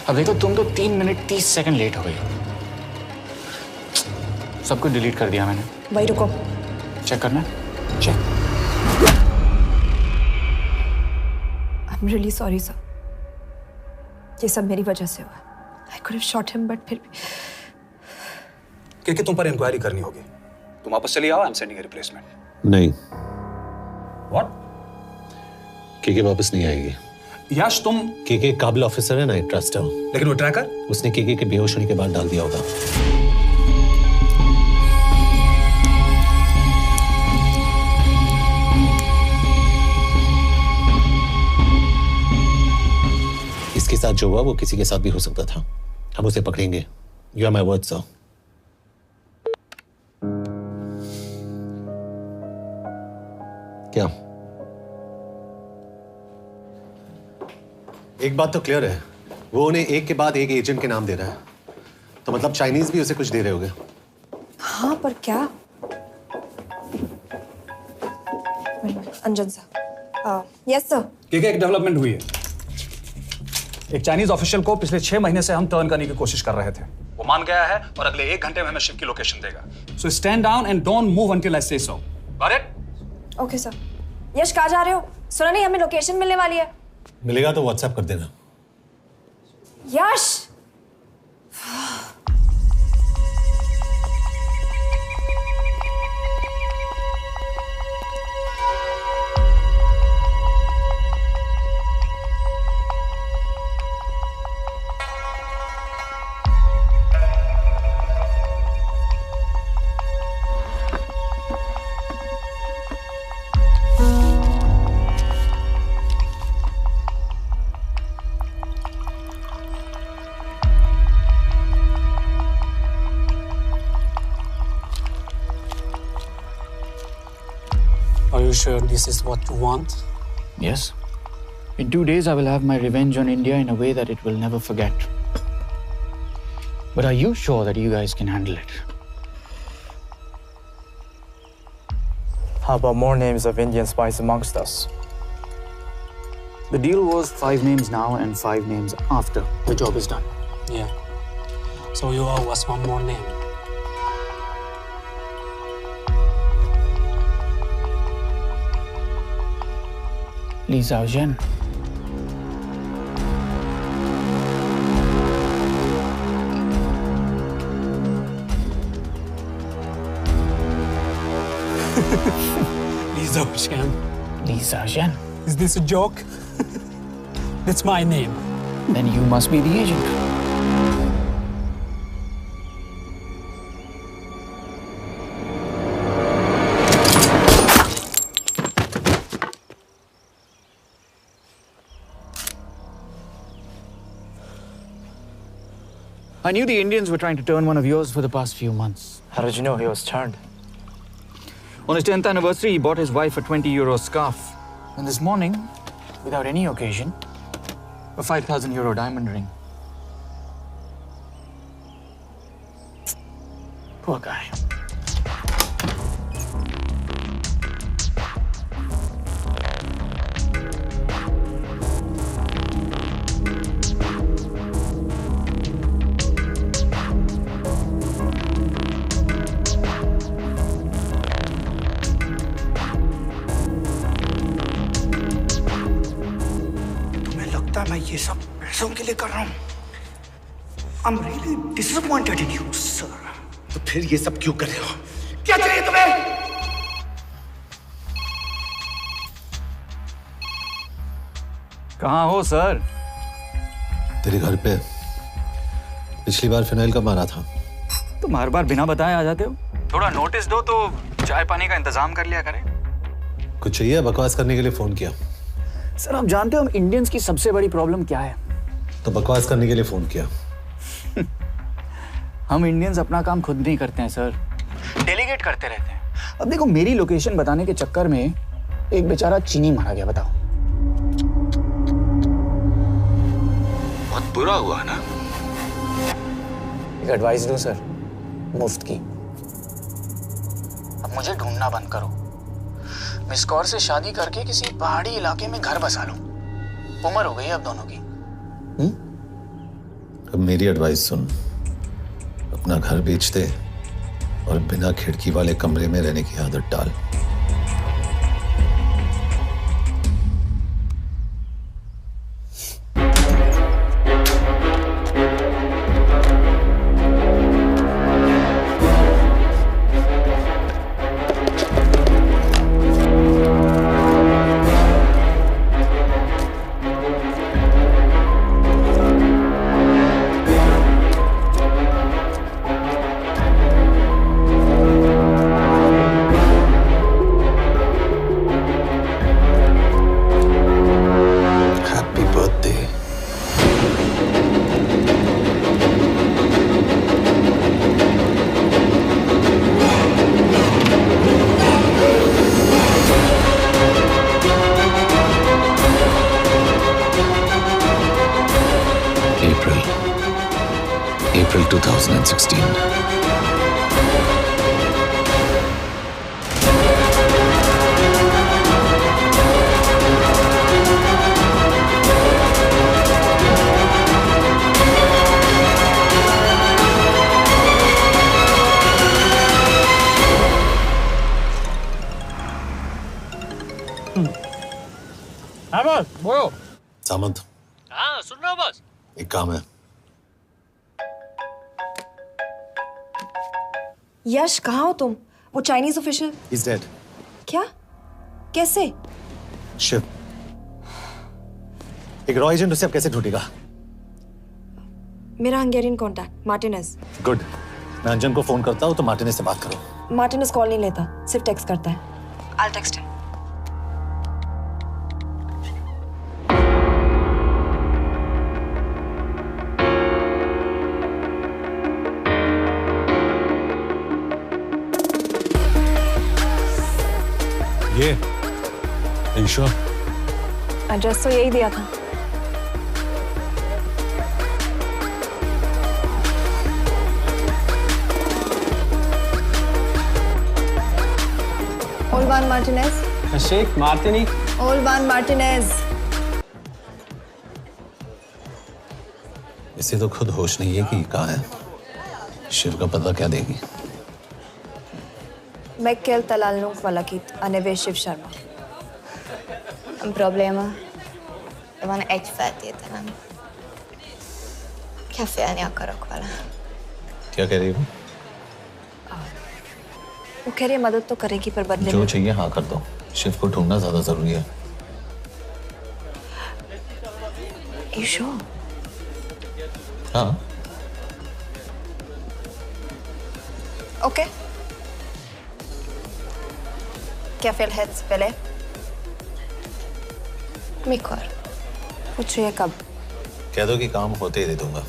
अब देखो, तुम तो 3 मिनट 30 सेकंड लेट हो गई। सब कुछ डिलीट कर दिया मैंने। वही रुको, चेक करना। Check. I'm really sorry sir। ये सब मेरी वजह से हुआ। I could have shot him, but फिर भी। कि तुम पर इंक्वायरी करनी होगी। तुम वापस चली आओ, I am sending a replacement. नहीं। व्हाट? केके वापस नहीं आएगी। यश, तुम केके काबिल ऑफिसर है ना, आई ट्रस्ट है। लेकिन वो ट्रैकर? उसने केके के बेहोश होने के बाद डाल दिया होगा। इसके साथ जो हुआ वो किसी के साथ भी हो सकता था। हम उसे पकड़ेंगे। You are my word sir. क्या? एक बात तो क्लियर है, वो उन्हें एक के बाद एक एजेंट के नाम दे रहा है, तो मतलब चाइनीज भी उसे कुछ दे रहे होंगे। हाँ, पर क्या? अंजन सर। Yes sir. एक डेवलपमेंट हुई है। एक चाइनीज ऑफिशियल को पिछले 6 महीने से हम टर्न करने की कोशिश कर रहे थे। वो मान गया है और अगले 1 घंटे में हमें शिप की लोकेशन देगा। So stand down and don't move until I say so. Got it? Okay sir. Yash, कहाँ जा रहे हो? सुना नहीं, हमें लोकेशन मिलने वाली है। मिलेगा तो व्हाट्सएप कर देना। यश, you sure this is what you want? Yes. In 2 days, I will have my revenge on India in a way that it will never forget. But are you sure that you guys can handle it? How about more names of Indian spies amongst us? The deal was 5 names now and 5 names after the job is done. Yeah. So you owe us one more name. Li Xiaojian. Li Xiaojian. Li Xiaojian. Is this a joke? That's my name. Then you must be the agent. I knew the Indians were trying to turn one of yours for the past few months. How did you know he was turned? On his 10th anniversary, he bought his wife a 20 € scarf. And this morning, without any occasion, a 5,000 € diamond ring. Poor guy. मैं ये सब पैसों के लिए कर रहा हूँ। I'm really disappointed in you, sir. तो फिर ये सब क्यों कर रहे हो? क्या चाहिए तुम्हें? कहाँ हो सर? तेरे घर पे। पिछली बार फिनाइल कब मारा था? तुम हर बार बिना बताए आ जाते हो। थोड़ा नोटिस दो तो चाय पानी का इंतजाम कर लिया करें। कुछ चाहिए? बकवास करने के लिए फोन किया। सर आप जानते हो हम इंडियंस की सबसे बड़ी प्रॉब्लम क्या है? तो बकवास करने के लिए फोन किया। हम इंडियंस अपना काम खुद नहीं करते हैं सर, डेलीगेट करते रहते हैं। अब देखो मेरी लोकेशन बताने के चक्कर में एक बेचारा चीनी मारा गया, बताओ। बहुत बुरा हुआ ना? एक एडवाइस दूं सर, मुफ्त की। अब मुझे ढूंढना बंद करो। मिस कौर से शादी करके किसी पहाड़ी इलाके में घर बसा लो। उम्र हो गई अब दोनों की। अब मेरी एडवाइस सुन, अपना घर बेच दे और बिना खिड़की वाले कमरे में रहने की आदत डाल। April 2016. हाँ बॉस बोलो। सामंत, हाँ सुन रहा हूँ बॉस। एक काम है। यश कहाँ हो तुम? वो चाइनीज ऑफिशियल He's dead. क्या? कैसे? शिव, एक रॉ एजेंट उसे अब कैसे ढूंढेगा? मेरा हंगेरियन कॉन्टैक्ट मार्टिनेज। गुड, मैं अंजन को फोन करता हूँ तो मार्टिनेज से बात करो। मार्टिनेज कॉल नहीं लेता, सिर्फ टेक्स्ट करता है। I'll text him. ये sure? एड्रेस तो यही दिया था। Olvan Martinez. Sheikh Martini. Olvan Martinez. इसे तो खुद होश नहीं है कि कहाँ है। शिव का पता क्या देगी? Mekkel talalnunk valakit, a neve Shiv Sharma. Probléma. Van egy feltételem. Kefélni akarok vele. क्या कह रही हो? वो कह रही है मदद तो करेगी पर बदले जो में। चाहिए हाँ कर दो। शिव को ढूंढना ज्यादा जरूरी है। You sure? हाँ। Okay. क्या félhetsz vele? Mikor? पूछ रही है कब? कह दो कि काम होते ही दे दूंगा।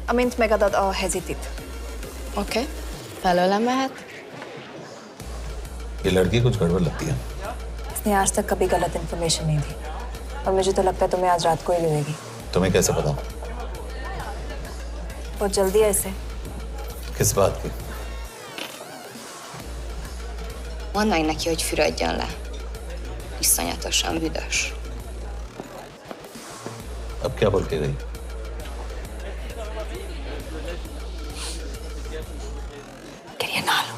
Amint megadod a hezitit. Oké. Felőlem mehet? ये लड़की कुछ गड़बड़ लगती है। इसने आज तक कभी गलत इन्फॉर्मेशन नहीं दी और मुझे तो लगता है तुम्हें आज रात को ही लेगी। तुम्हें कैसे पता? बहुत जल्दी है इसे। किस बात की? Mondd meg neki, hogy fürödjön le. Iszonyatosan büdös. अब क्या बोल के गई? Quería nalo.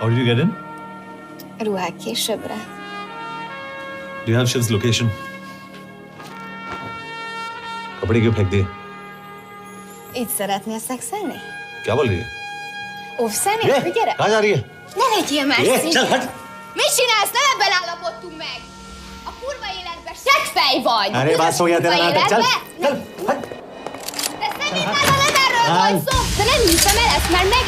How did you get in? Ruhák későbbre. Do you have Shiv's location? कपड़े क्यों फेंक दिए? Így szeretnél szexelni? क्या बोल रही है? Óvszerni? ये, Gyere! कहाँ जा रही है? Ne legyél már ये, szíves! चल हट! Mit csinálsz? Nem ebben állapodtunk meg! A kurva életben seggfej vagy! अरे बात हो गया तेरा नाटक, चल! Chal! De szerintem nem erről volt szó! De nem hiszem el ezt, mert meg...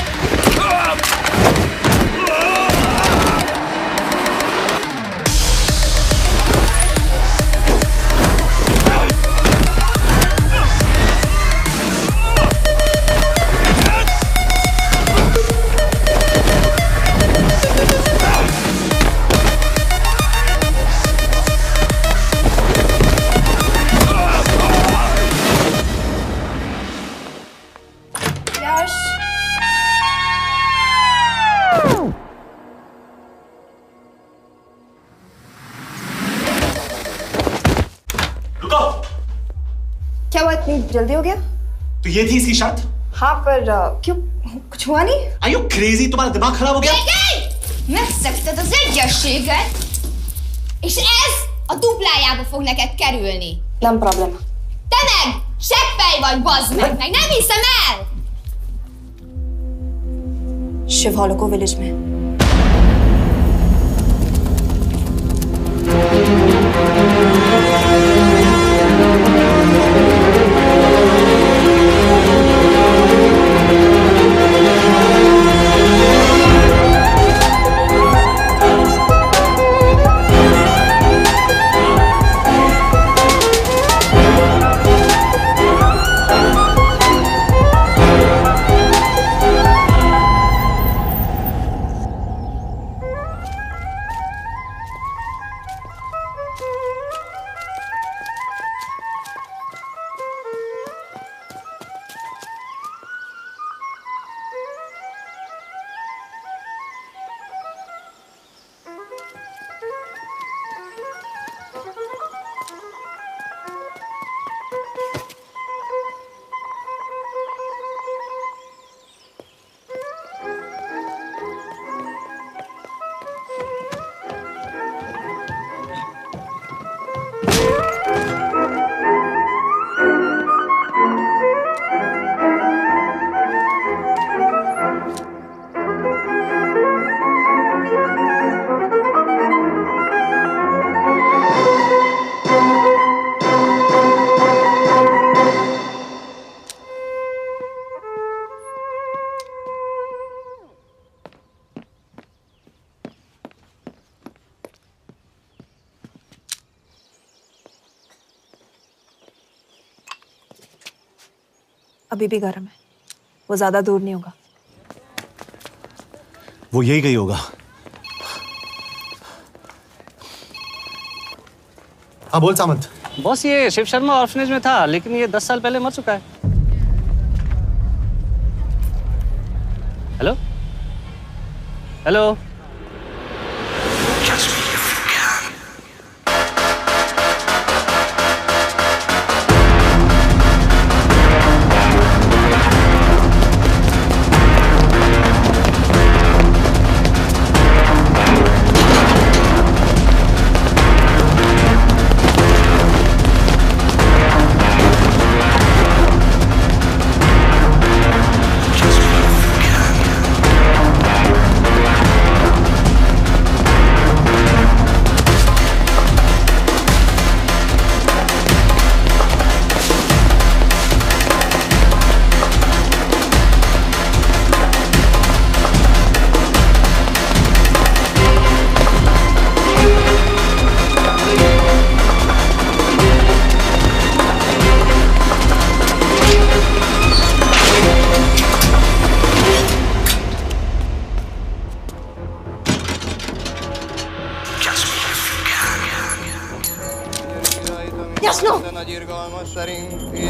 यश! रुको! क्या हुआ इतनी जल्दी हो गया? तो ये थी इसकी शर्त? हाँ पर क्यों कुछ हुआ नहीं? Are you crazy? तुम्हारा दिमाग खराब हो गया? Megszegted az egyességet, és ez a duplájába fog neked kerülni. Nem probléma. Te meg seggfej vagy, bazd meg! Nem hiszem el! Shiv हॉलोको विलेज में। अभी भी गर्म है, वो ज्यादा दूर नहीं होगा। वो यही गई होगा। हाँ बोल सामंत। बॉस ये शिव शर्मा ऑर्फनेज में था, लेकिन ये 10 साल पहले मर चुका है। Hello hello.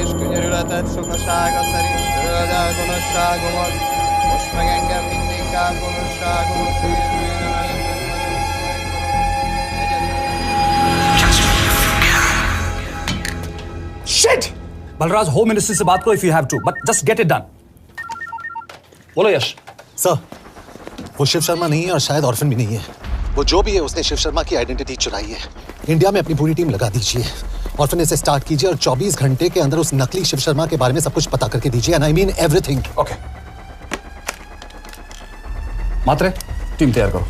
És könyörületet sokasága szerint töröld el gonoszságomat, most meg engem mindinkább gonoszságomat Shit! Balraj, home ministry से बात करो if you have to, but just get it done. बोलो यश। सर, वो शिव शर्मा नहीं है और शायद ऑर्फन भी नहीं है। वो जो भी है उसने शिव शर्मा की आइडेंटिटी चुराई है। इंडिया में अपनी पूरी टीम लगा दीजिए, ऑर्फनेज से स्टार्ट कीजिए और 24 घंटे के अंदर उस नकली शिव शर्मा के बारे में सब कुछ पता करके दीजिए। And I mean everything. Okay. Mhatre, team तैयार करो।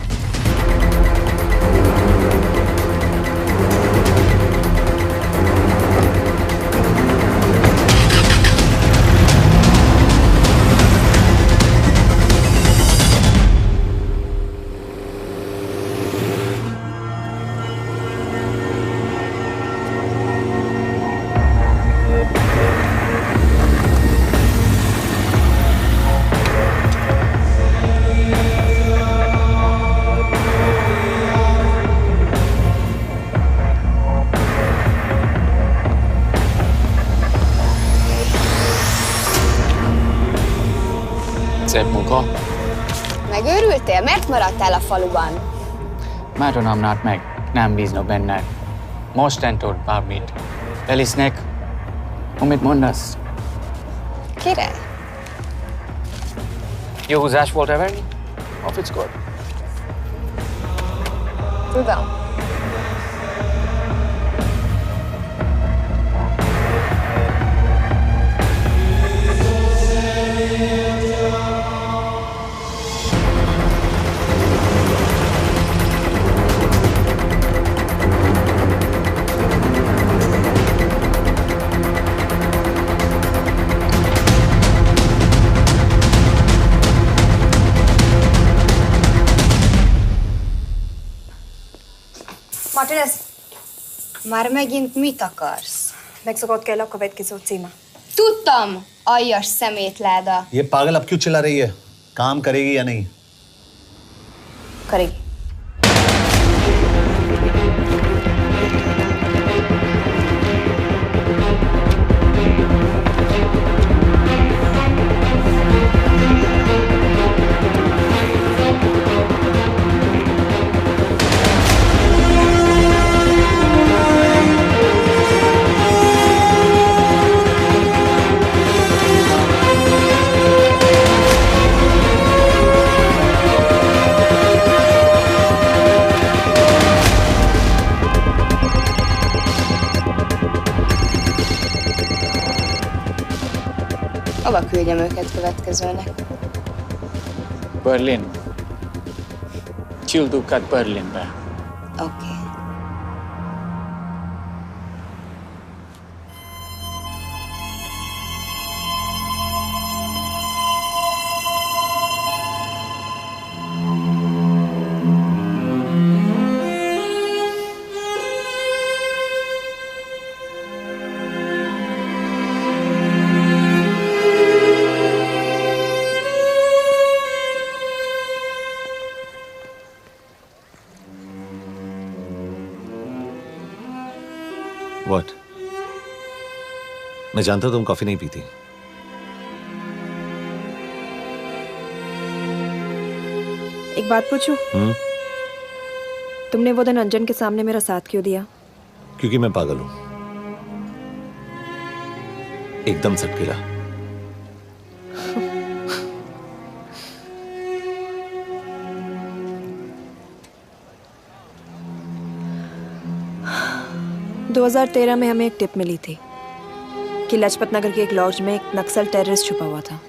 Szép munka. Megőrültél? Miért maradtál a faluban? Mert nem nárt meg. Nem bíznak benned. Mostantól bármit. Elisnek, amit mondasz. Király. Jó húzás volt verni? A fickót. Tudom. Martinez, Már megint mit akarsz? Mexikót kell a következő címe. Tudtam, aljas szemétláda. ये पागल अब क्यों चिल्ला रही है? काम करेगी या नहीं? करेगी। Hova küldjem őket következőnek? Berlin. Küldőket Berlinbe. Oké. What? मैं जानता हूं तुम कॉफी नहीं पीती। एक बात पूछूं? तुमने वो दिन अंजन के सामने मेरा साथ क्यों दिया? क्योंकि मैं पागल हूं, एकदम सटकेला। – 2013 में हमें एक टिप मिली थी कि लाजपत नगर के एक लॉज में एक नक्सल टेररिस्ट छुपा हुआ था।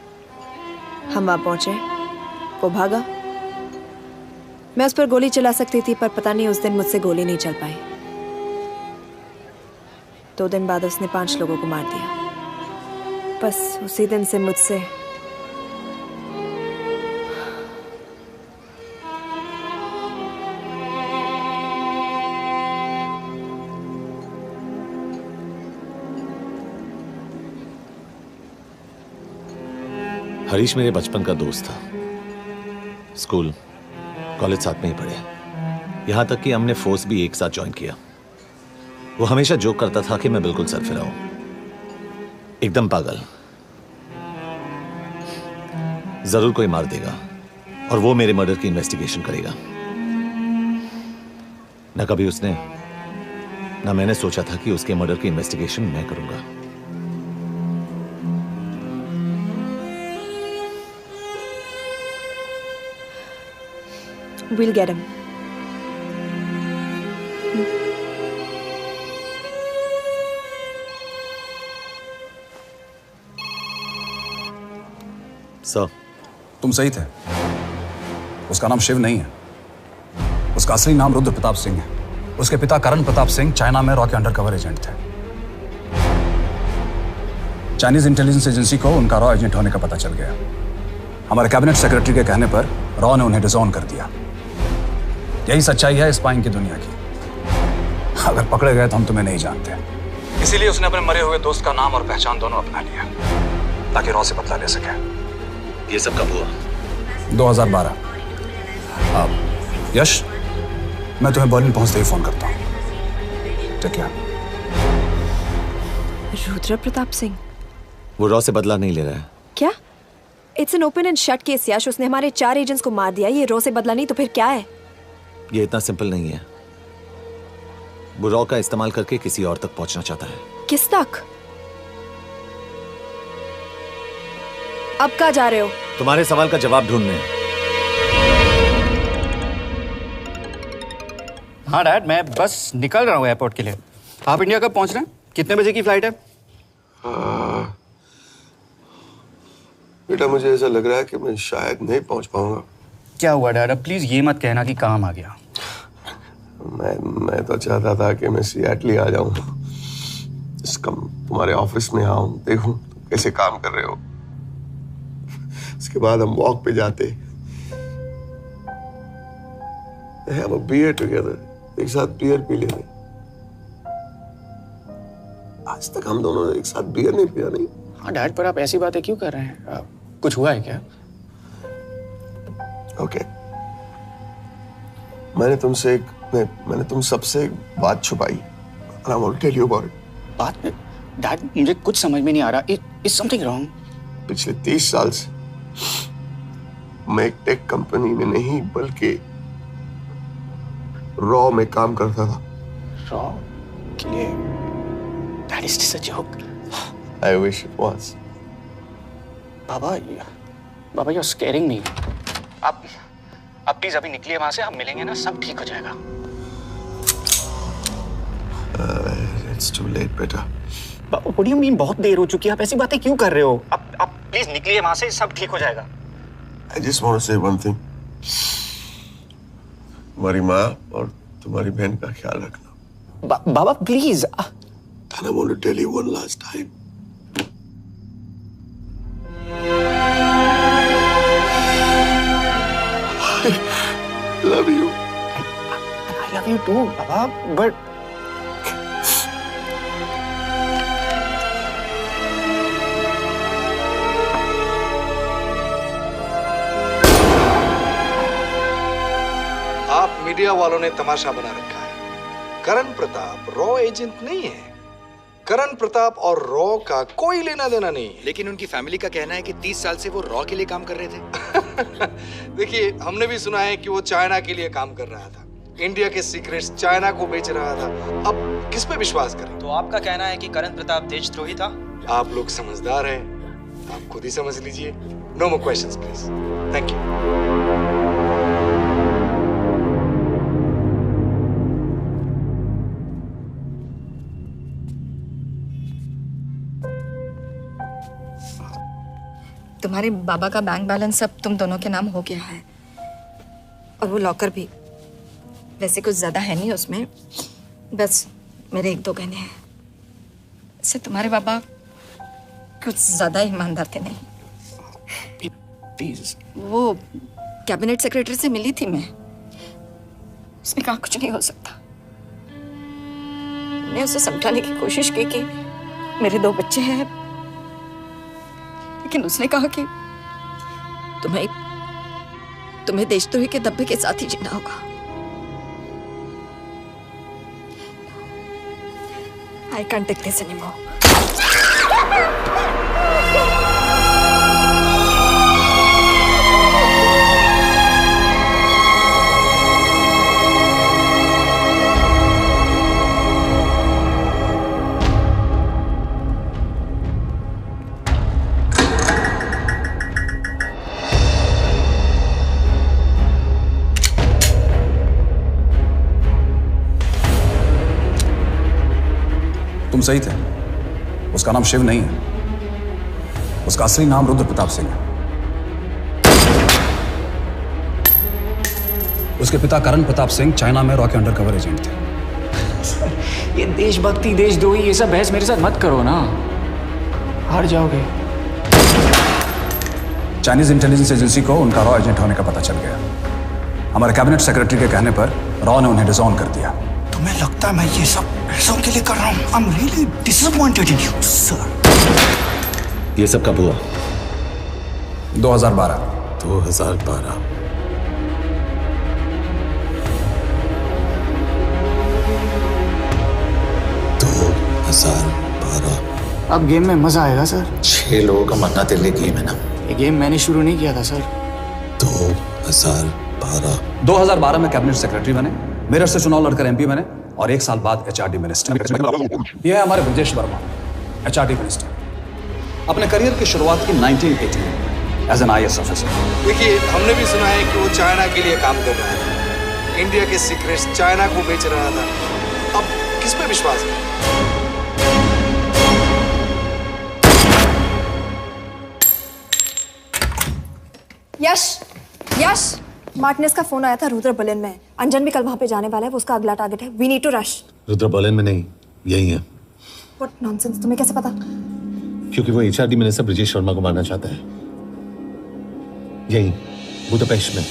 हम वहां पहुंचे, वो भागा। मैं उस पर गोली चला सकती थी, पर पता नहीं उस दिन मुझसे गोली नहीं चल पाई। 2 दिन बाद उसने 5 लोगों को मार दिया। बस उसी दिन से मुझसे हरीश मेरे बचपन का दोस्त था। स्कूल कॉलेज साथ में ही पढ़े, यहां तक कि हमने फोर्स भी एक साथ ज्वाइन किया। वो हमेशा जोक करता था कि मैं बिल्कुल सरफिरा हूं, एकदम पागल। जरूर कोई मार देगा और वो मेरे मर्डर की इन्वेस्टिगेशन करेगा। ना कभी उसने ना मैंने सोचा था कि उसके मर्डर की इन्वेस्टिगेशन मैं करूंगा। We'll get him. सर, तुम सही थे। उसका नाम शिव नहीं है, उसका असली नाम रुद्र प्रताप सिंह है। उसके पिता करण प्रताप सिंह चाइना में रॉ के अंडरकवर एजेंट थे। चाइनीज इंटेलिजेंस एजेंसी को उनका रॉ एजेंट होने का पता चल गया। हमारे कैबिनेट सेक्रेटरी के कहने पर रॉ ने उन्हें डिसऑन कर दिया। यही सच्चाई है स्पाइंग की दुनिया की। अगर पकड़े गए तो हम तुम्हें नहीं जानते, इसीलिए उसने अपने मरे हुए दोस्त का नाम और पहचान दोनों अपना लिया ताकि रॉ से बदला ले सके। ये सब कब हुआ? 2012। अब यश, मैं तुम्हें बर्लिन पहुंचते ही फोन करता हूँ। ठीक है। रुद्र प्रताप सिंह वो रॉ से बदला नहीं ले रहा है। क्या? It's an open and shut case Yash. उसने हमारे 4 एजेंट्स को मार दिया। ये रॉ से बदला नहीं तो फिर क्या है? ये इतना सिंपल नहीं है। वो रॉ का इस्तेमाल करके किसी और तक पहुंचना चाहता है। किस तक? अब कहाँ जा रहे हो? तुम्हारे सवाल का जवाब ढूंढने। हाँ डैड, मैं बस निकल रहा हूँ एयरपोर्ट के लिए। आप इंडिया कब पहुंच रहे हैं? कितने बजे की फ्लाइट है? बेटा, मुझे ऐसा लग रहा है कि मैं शायद नहीं पहुंच पाऊंगा। क्या हुआ डैड? अब प्लीज ये मत कहना कि काम आ गया। मैं तो चाहता था कि मैं सिएटल आ जाऊं, तुम्हारे ऑफिस में आऊं, देखूं तुम कैसे काम कर रहे हो। उसके बाद हम वॉक पे जाते, have a beer together, एक साथ बियर पी लेते। आज तक हम दोनों ने एक साथ बियर नहीं पिया। नहीं? हाँ डैड, पर आप ऐसी बातें क्यों कर रहे हैं? कुछ हुआ है क्या? ओके, मैंने तुम सबसे एक बात छुपाई। And I want to tell you about it. बात? डैड, मुझे कुछ समझ में नहीं आ रहा। Is something wrong? पिछले 30 साल से मैं एक टेक कंपनी में नहीं बल्कि रॉ में काम करता था। रॉ के लिए? Dad, is this a joke? I wish it was. Baba, you're scaring me. आप प्लीज अभी निकलिए वहां से, आप मिलेंगे ना, सब ठीक हो जाएगा। It's too late, बेटा। What do you mean बहुत देर हो चुकी है? आप ऐसी बातें क्यों कर रहे हो? आप प्लीज निकलिए वहां से, सब ठीक हो जाएगा। I just want to say one thing. तुम्हारी माँ और तुम्हारी बहन का ख्याल रखना। बाबा please. And I want to tell you one last time. I love you. I love you too, Baba, but आप मीडिया वालों ने तमाशा बना रखा है। करण प्रताप रॉ एजेंट नहीं है, करण प्रताप और रॉ का कोई लेना देना नहीं है। लेकिन उनकी फैमिली का कहना है कि 30 साल से वो रॉ के लिए काम कर रहे थे। देखिए, हमने भी सुना है कि वो चाइना के लिए काम कर रहा था, इंडिया के सीक्रेट्स चाइना को बेच रहा था। अब किस पे विश्वास करें? तो आपका कहना है कि करण प्रताप देशद्रोही था? आप लोग समझदार हैं, आप खुद ही समझ लीजिए। No more questions please. Thank you. तुम्हारे बाबा का बैंक बैलेंस अब तुम दोनों के नाम हो गया है, और वो लॉकर भी। वैसे कुछ ज्यादा है नहीं उसमें, बस मेरे 1-2 गहने हैं। इससे तुम्हारे बाबा कुछ ज्यादा ईमानदार थे नहीं। प्लीज। वो कैबिनेट सेक्रेटरी से मिली थी मैं, उसने कहा कुछ नहीं हो सकता। मैं उसे समझाने की कोशिश की कि मेरे 2 बच्चे हैं, लेकिन उसने कहा कि तुम्हें देशद्रोही के दब्बे के साथ ही जीना होगा। I can't take this anymore. तुम सही थे, उसका नाम शिव नहीं है, उसका असली नाम रुद्र प्रताप सिंह है। उसके पिता करण प्रताप सिंह चाइना में रॉ के अंडरकवर एजेंट थे। ये देशभक्ति देशद्रोही ये सब बहस मेरे साथ मत करो ना, हार जाओगे। चाइनीज इंटेलिजेंस एजेंसी को उनका रॉ एजेंट होने का पता चल गया। हमारे कैबिनेट सेक्रेटरी के कहने पर रॉ ने उन्हें डिसऑन कर दिया। तुम्हें लगता है मैं ये सब पैसों के लिए कर रहा हूँ? I'm really disappointed in you, sir. ये सब कब हुआ? 2012। 2012। अब गेम में मजा आएगा सर। 6 लोगों का मरना तेरे लिए गेम है ना? ये गेम मैंने शुरू नहीं किया था सर। 2012 में कैबिनेट सेक्रेटरी बने, मेरठ से चुनाव लड़कर एमपी बने, और 1 साल बाद एचआरडी मिनिस्टर। यह है हमारे ब्रजेश वर्मा, एचआरडी मिनिस्टर। अपने करियर की शुरुआत की 1980 में एज एन IAS ऑफिसर। देखिए, हमने भी सुना है कि वो चाइना के लिए काम कर रहा था, इंडिया के सीक्रेट्स चाइना को बेच रहा था। अब किस पे विश्वास करें? यश, मार्टिनेस का फोन आया था रुद्र बर्लिन में। अंजन भी कल वहां पे जाने वाला है, वो उसका अगला टारगेट है। We need to rush. Rudra Berlin में नहीं, यही है। व्हाट नॉनसेंस, तुम्हें कैसे पता? क्योंकि वो एचआरडी मिनिस्टर ब्रजेश शर्मा को मारना चाहता है, यही बुदापेस्ट में।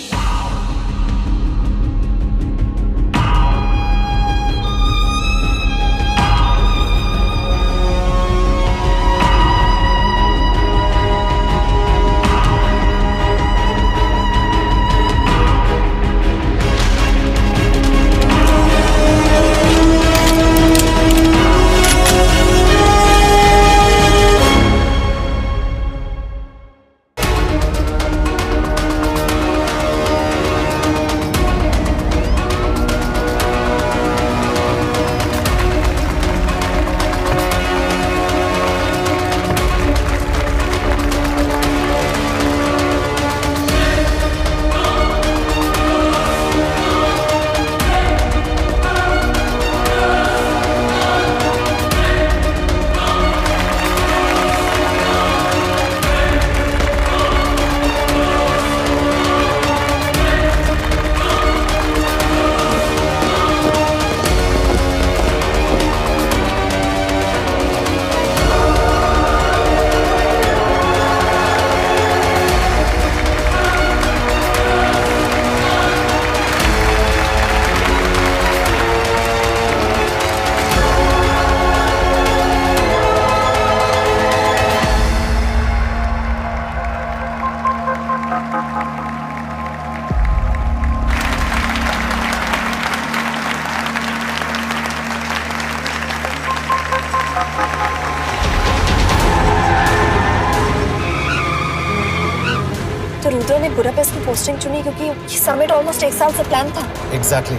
तुमने बुडापेस्ट की पोस्टिंग चुनी क्योंकि ये समिट ऑलमोस्ट 1 साल से प्लान था। एग्जैक्टली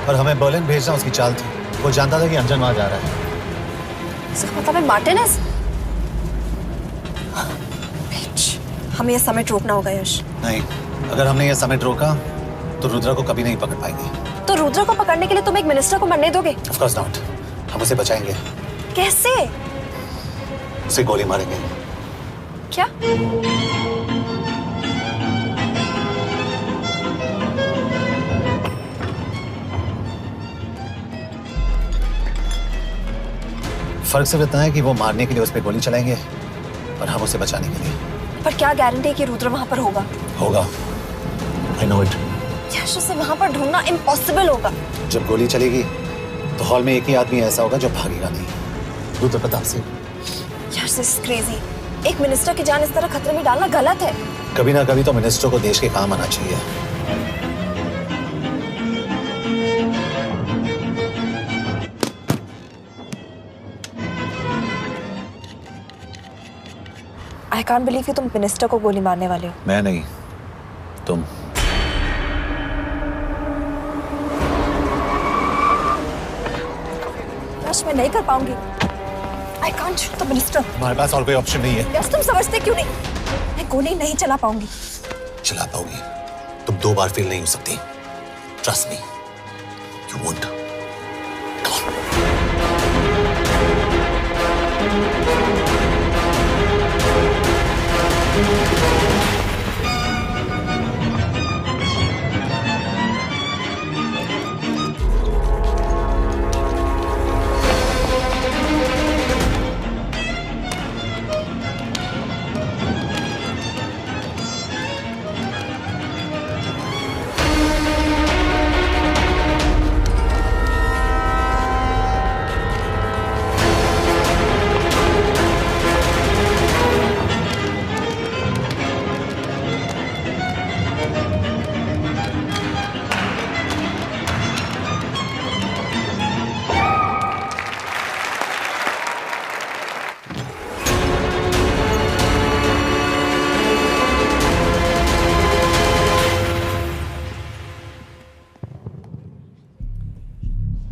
और हमें बर्लिन भेजना उसकी चाल थी। वो जानता था कि अंजन वहां जा रहा है। इसका मतलब है मार्टिनेज। हमें ये समिट रोकना होगा यश। नहीं, अगर हमने ये समिट रोका तो रुद्रा को कभी नहीं पकड़ पाएंगे। तो रुद्रा को पकड़ने के लिए तुम एक मिनिस्टर को मरने दोगे? Of course not. हम उसे बचाएंगे। कैसे? उसे गोली मारेंगे। क्या? फर्क सिर्फ इतना है कि वो मारने के लिए उस पर गोली चलाएंगे और हम उसे बचाने के लिए। पर क्या गारंटी है कि रुद्र वहां पर होगा? होगा। I know it. यश, उसे वहां पर ढूंढना इम्पॉसिबल होगा। जब गोली चलेगी तो हॉल में एक ही आदमी ऐसा होगा जो भागेगा नहीं। रुद्र प्रताप सिंह। यश, दिस इज क्रेजी। एक मिनिस्टर की जान इस तरह खतरे में डालना गलत है। कभी ना कभी तो मिनिस्टर को देश के काम आना चाहिए। आई कांट बिलीव कि तुम मिनिस्टर को गोली मारने वाले हो। मैं नहीं, तुम। यश, मैं नहीं कर पाऊंगी। I can't shoot the minister. हमारे पास और कोई ऑप्शन नहीं है। यश, तुम समझते क्यों नहीं? मैं गोली नहीं चला पाऊंगी। चला पाओगी। तुम 2 बार फेल नहीं हो सकती। Trust me, you won't.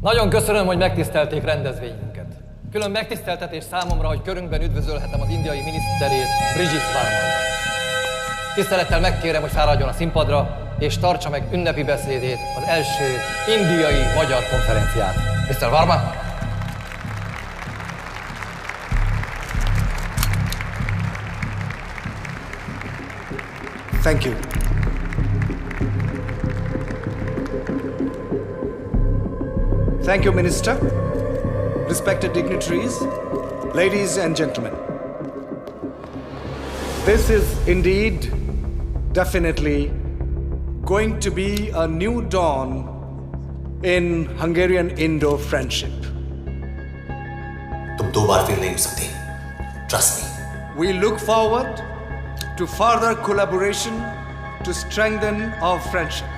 Nagyon köszönöm, hogy megtisztelték rendezvényünket. Külön megtiszteltetés számomra, hogy körünkben üdvözölhetem az indiai miniszterét, Brigitte Varman. Tisztelettel megkérem, hogy fáradjon a színpadra, és tartsa meg ünnepi beszédét az első indiai-magyar konferenciát. Mr. Varman! Thank you. Thank you, Minister. Respected dignitaries, ladies and gentlemen. This is indeed, definitely, going to be a new dawn in Hungarian-Indo friendship. तुम 2 बार fail नहीं हो सकती। Trust me. We look forward to further collaboration to strengthen our friendship.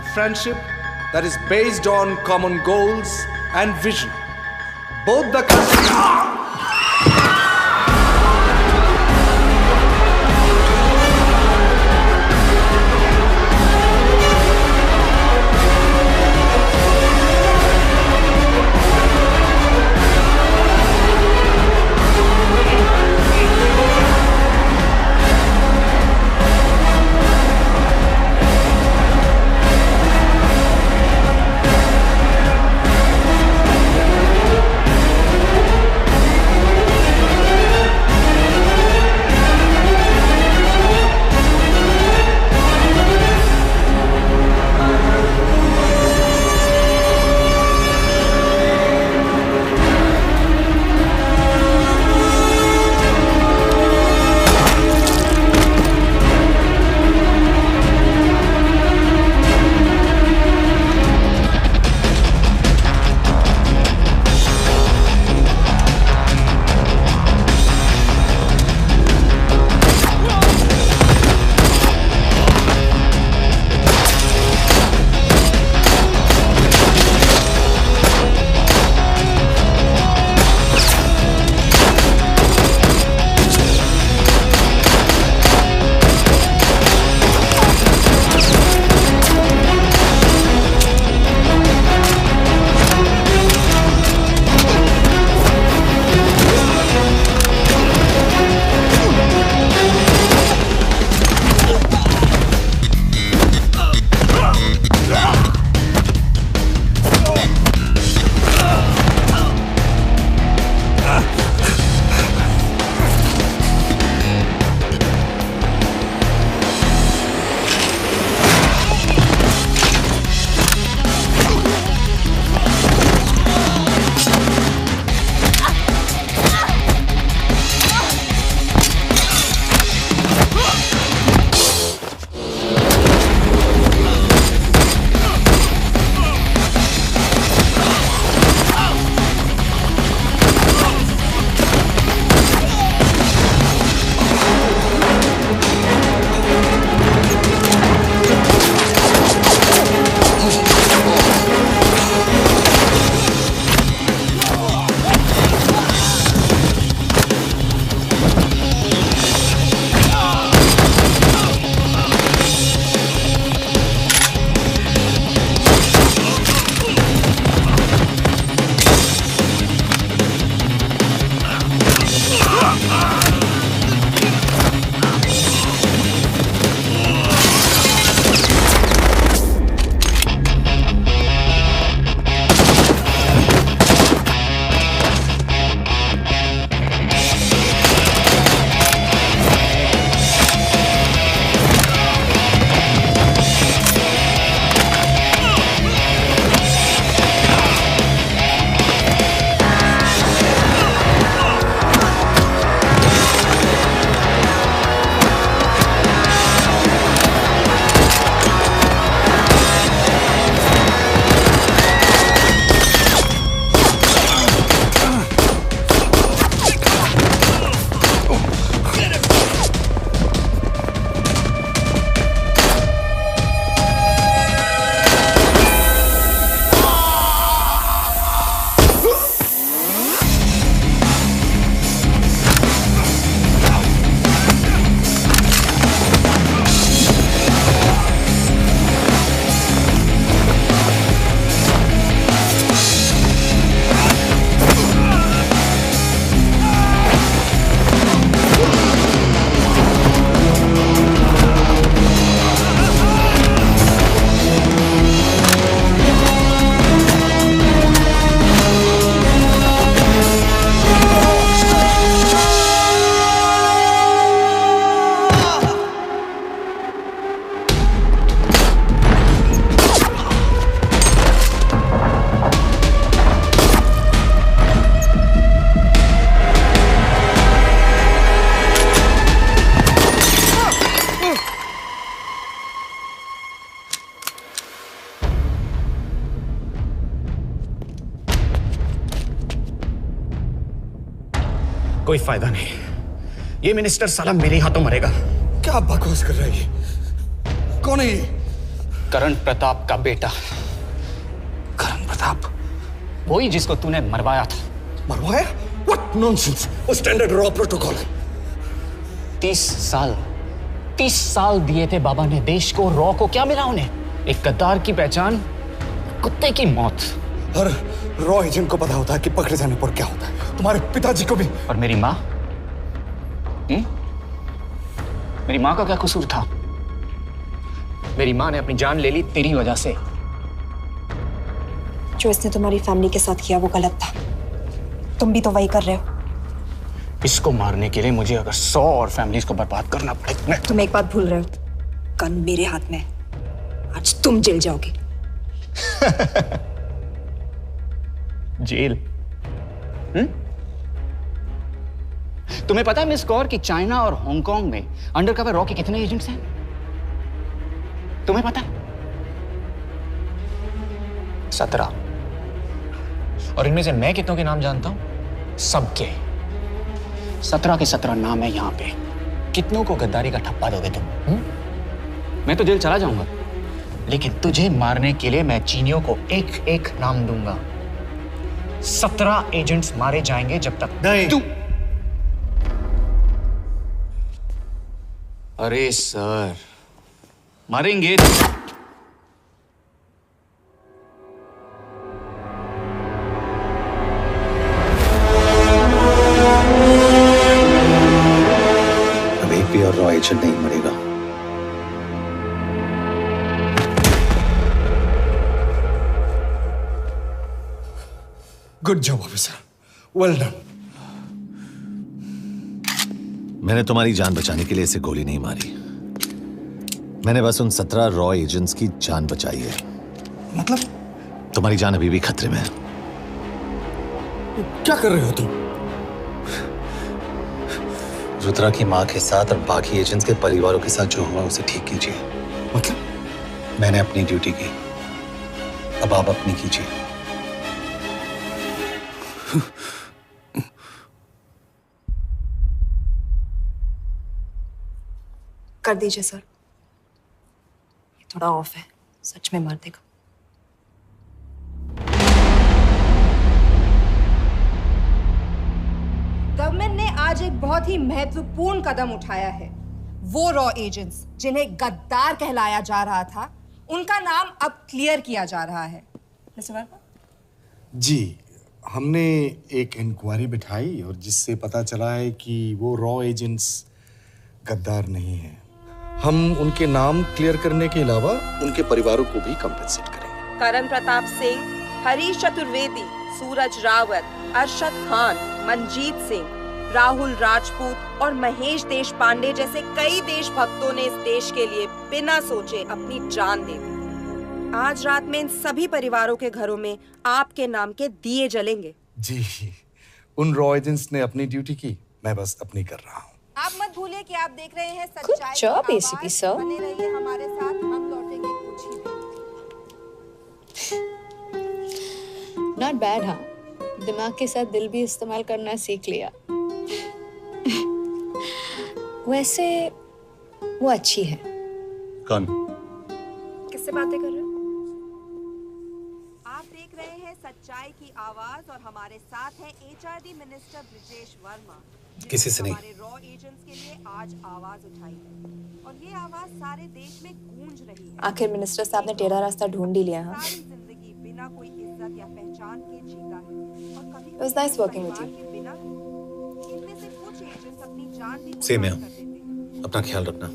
A friendship that is based on common goals and vision. Both the countries... कोई फायदा नहीं। ये minister साला मेरे हाथों मरेगा। क्या बकवास कर रहा है ये? कौन है ये? करण प्रताप का बेटा। करण प्रताप? वही जिसको तूने मरवाया था। मरवाया? What nonsense! वो स्टैंडर्ड रॉ प्रोटोकॉल है। 30 साल दिए थे बाबा ने देश को। रॉ को क्या मिला उन्हें? एक गद्दार की पहचान, कुत्ते की मौत। हर रॉ एजेंट को पता होता है कि पकड़े जाने पर क्या होता है। तुम्हारे पिताजी को भी। और मेरी माँ? मेरी माँ का क्या कसूर था? मेरी माँ ने अपनी जान ले ली तेरी वजह से। जो इसने तुम्हारी फैमिली के साथ किया वो गलत था। तुम भी तो वही कर रहे हो। इसको मारने के लिए मुझे अगर 100 और फैमिलीज को बर्बाद करना पड़े। तुम एक बात भूल रहे हो, गन मेरे हाथ में। आज तुम जेल जाओगे। जेल? तुम्हें पता है मिस कौर कि चाइना और हांगकांग में अंडरकवर रॉ के कितने एजेंट्स हैं? तुम्हें पता है? 17। और इनमें से मैं कितनों के नाम जानता हूं? सबके। 17 के 17 नाम है यहां पे। कितनों को गद्दारी का ठप्पा दोगे तुम? मैं तो जेल चला जाऊंगा, लेकिन तुझे मारने के लिए मैं चीनियों को एक एक नाम दूंगा। 17 एजेंट्स मारे जाएंगे जब तक नहीं। तू। अरे सर, मारेंगे। अब एक भी और रॉ एजेंट नहीं मरेगा। Good job officer, well done. मैंने तुम्हारी जान बचाने के लिए इसे गोली नहीं मारी। मैंने बस उन 17 रॉ एजेंट्स की जान बचाई है। मतलब? तुम्हारी जान अभी भी खतरे में है। क्या कर रहे हो तुम? रुद्रा की मां के साथ और बाकी एजेंट्स के परिवारों के साथ जो हुआ उसे ठीक कीजिए। मतलब? मैंने अपनी ड्यूटी की, अब आप अपनी कीजिए। कर दीजिए सर, ये थोड़ा ऑफ है, सच में मार देगा। गवर्नमेंट ने आज एक बहुत ही महत्वपूर्ण कदम उठाया है। वो रॉ एजेंट्स जिन्हें गद्दार कहलाया जा रहा था, उनका नाम अब क्लियर किया जा रहा है। मिस्टर वर्मा? जी, हमने एक इंक्वायरी बिठाई और जिससे पता चला है कि वो रॉ एजेंट्स गद्दार नहीं हैं। हम उनके नाम क्लियर करने के अलावा उनके परिवारों को भी कंपेंसेट करेंगे। करण प्रताप सिंह, हरीश चतुर्वेदी, सूरज रावत, अरशद खान, मनजीत सिंह, राहुल राजपूत और महेश देशपांडे जैसे कई देशभक्तों ने इस देश के लिए बिना सोचे अपनी जान दे दी। आज रात में इन सभी परिवारों के घरों में आपके नाम के दिए जलेंगे। जी, उन रॉ एजेंट्स ने अपनी ड्यूटी की, मैं बस अपनी कर रहा हूँ। आप मत भूलिए कि आप देख रहे हैं सच्चाई की job, आवाज। ACP sir. बने रहिए हमारे साथ, हम लौटेंगे कुछ ही देर। Not bad. हाँ, दिमाग के साथ दिल भी इस्तेमाल करना सीख लिया। वैसे वो अच्छी है। कौन? किससे बातें कर रहे हो? आप देख रहे हैं सच्चाई की आवाज और हमारे साथ है HRD मिनिस्टर ब्रिजेश वर्मा। किसी से नहीं। हमारे रॉ एजेंट्स के लिए आज आवाज उठाई है और ये आवाज सारे देश में गूंज रही है। आखिर मिनिस्टर साहब ने टेढ़ा रास्ता ढूंढ ही लिया। हाँ, सारी जिंदगी बिना कोई इज्जत या पहचान के जीता है और कभी It was nice working with you. बिना इनमें से कुछ एजेंट्स अपनी जान भी सेम है। अपना ख्याल रखना।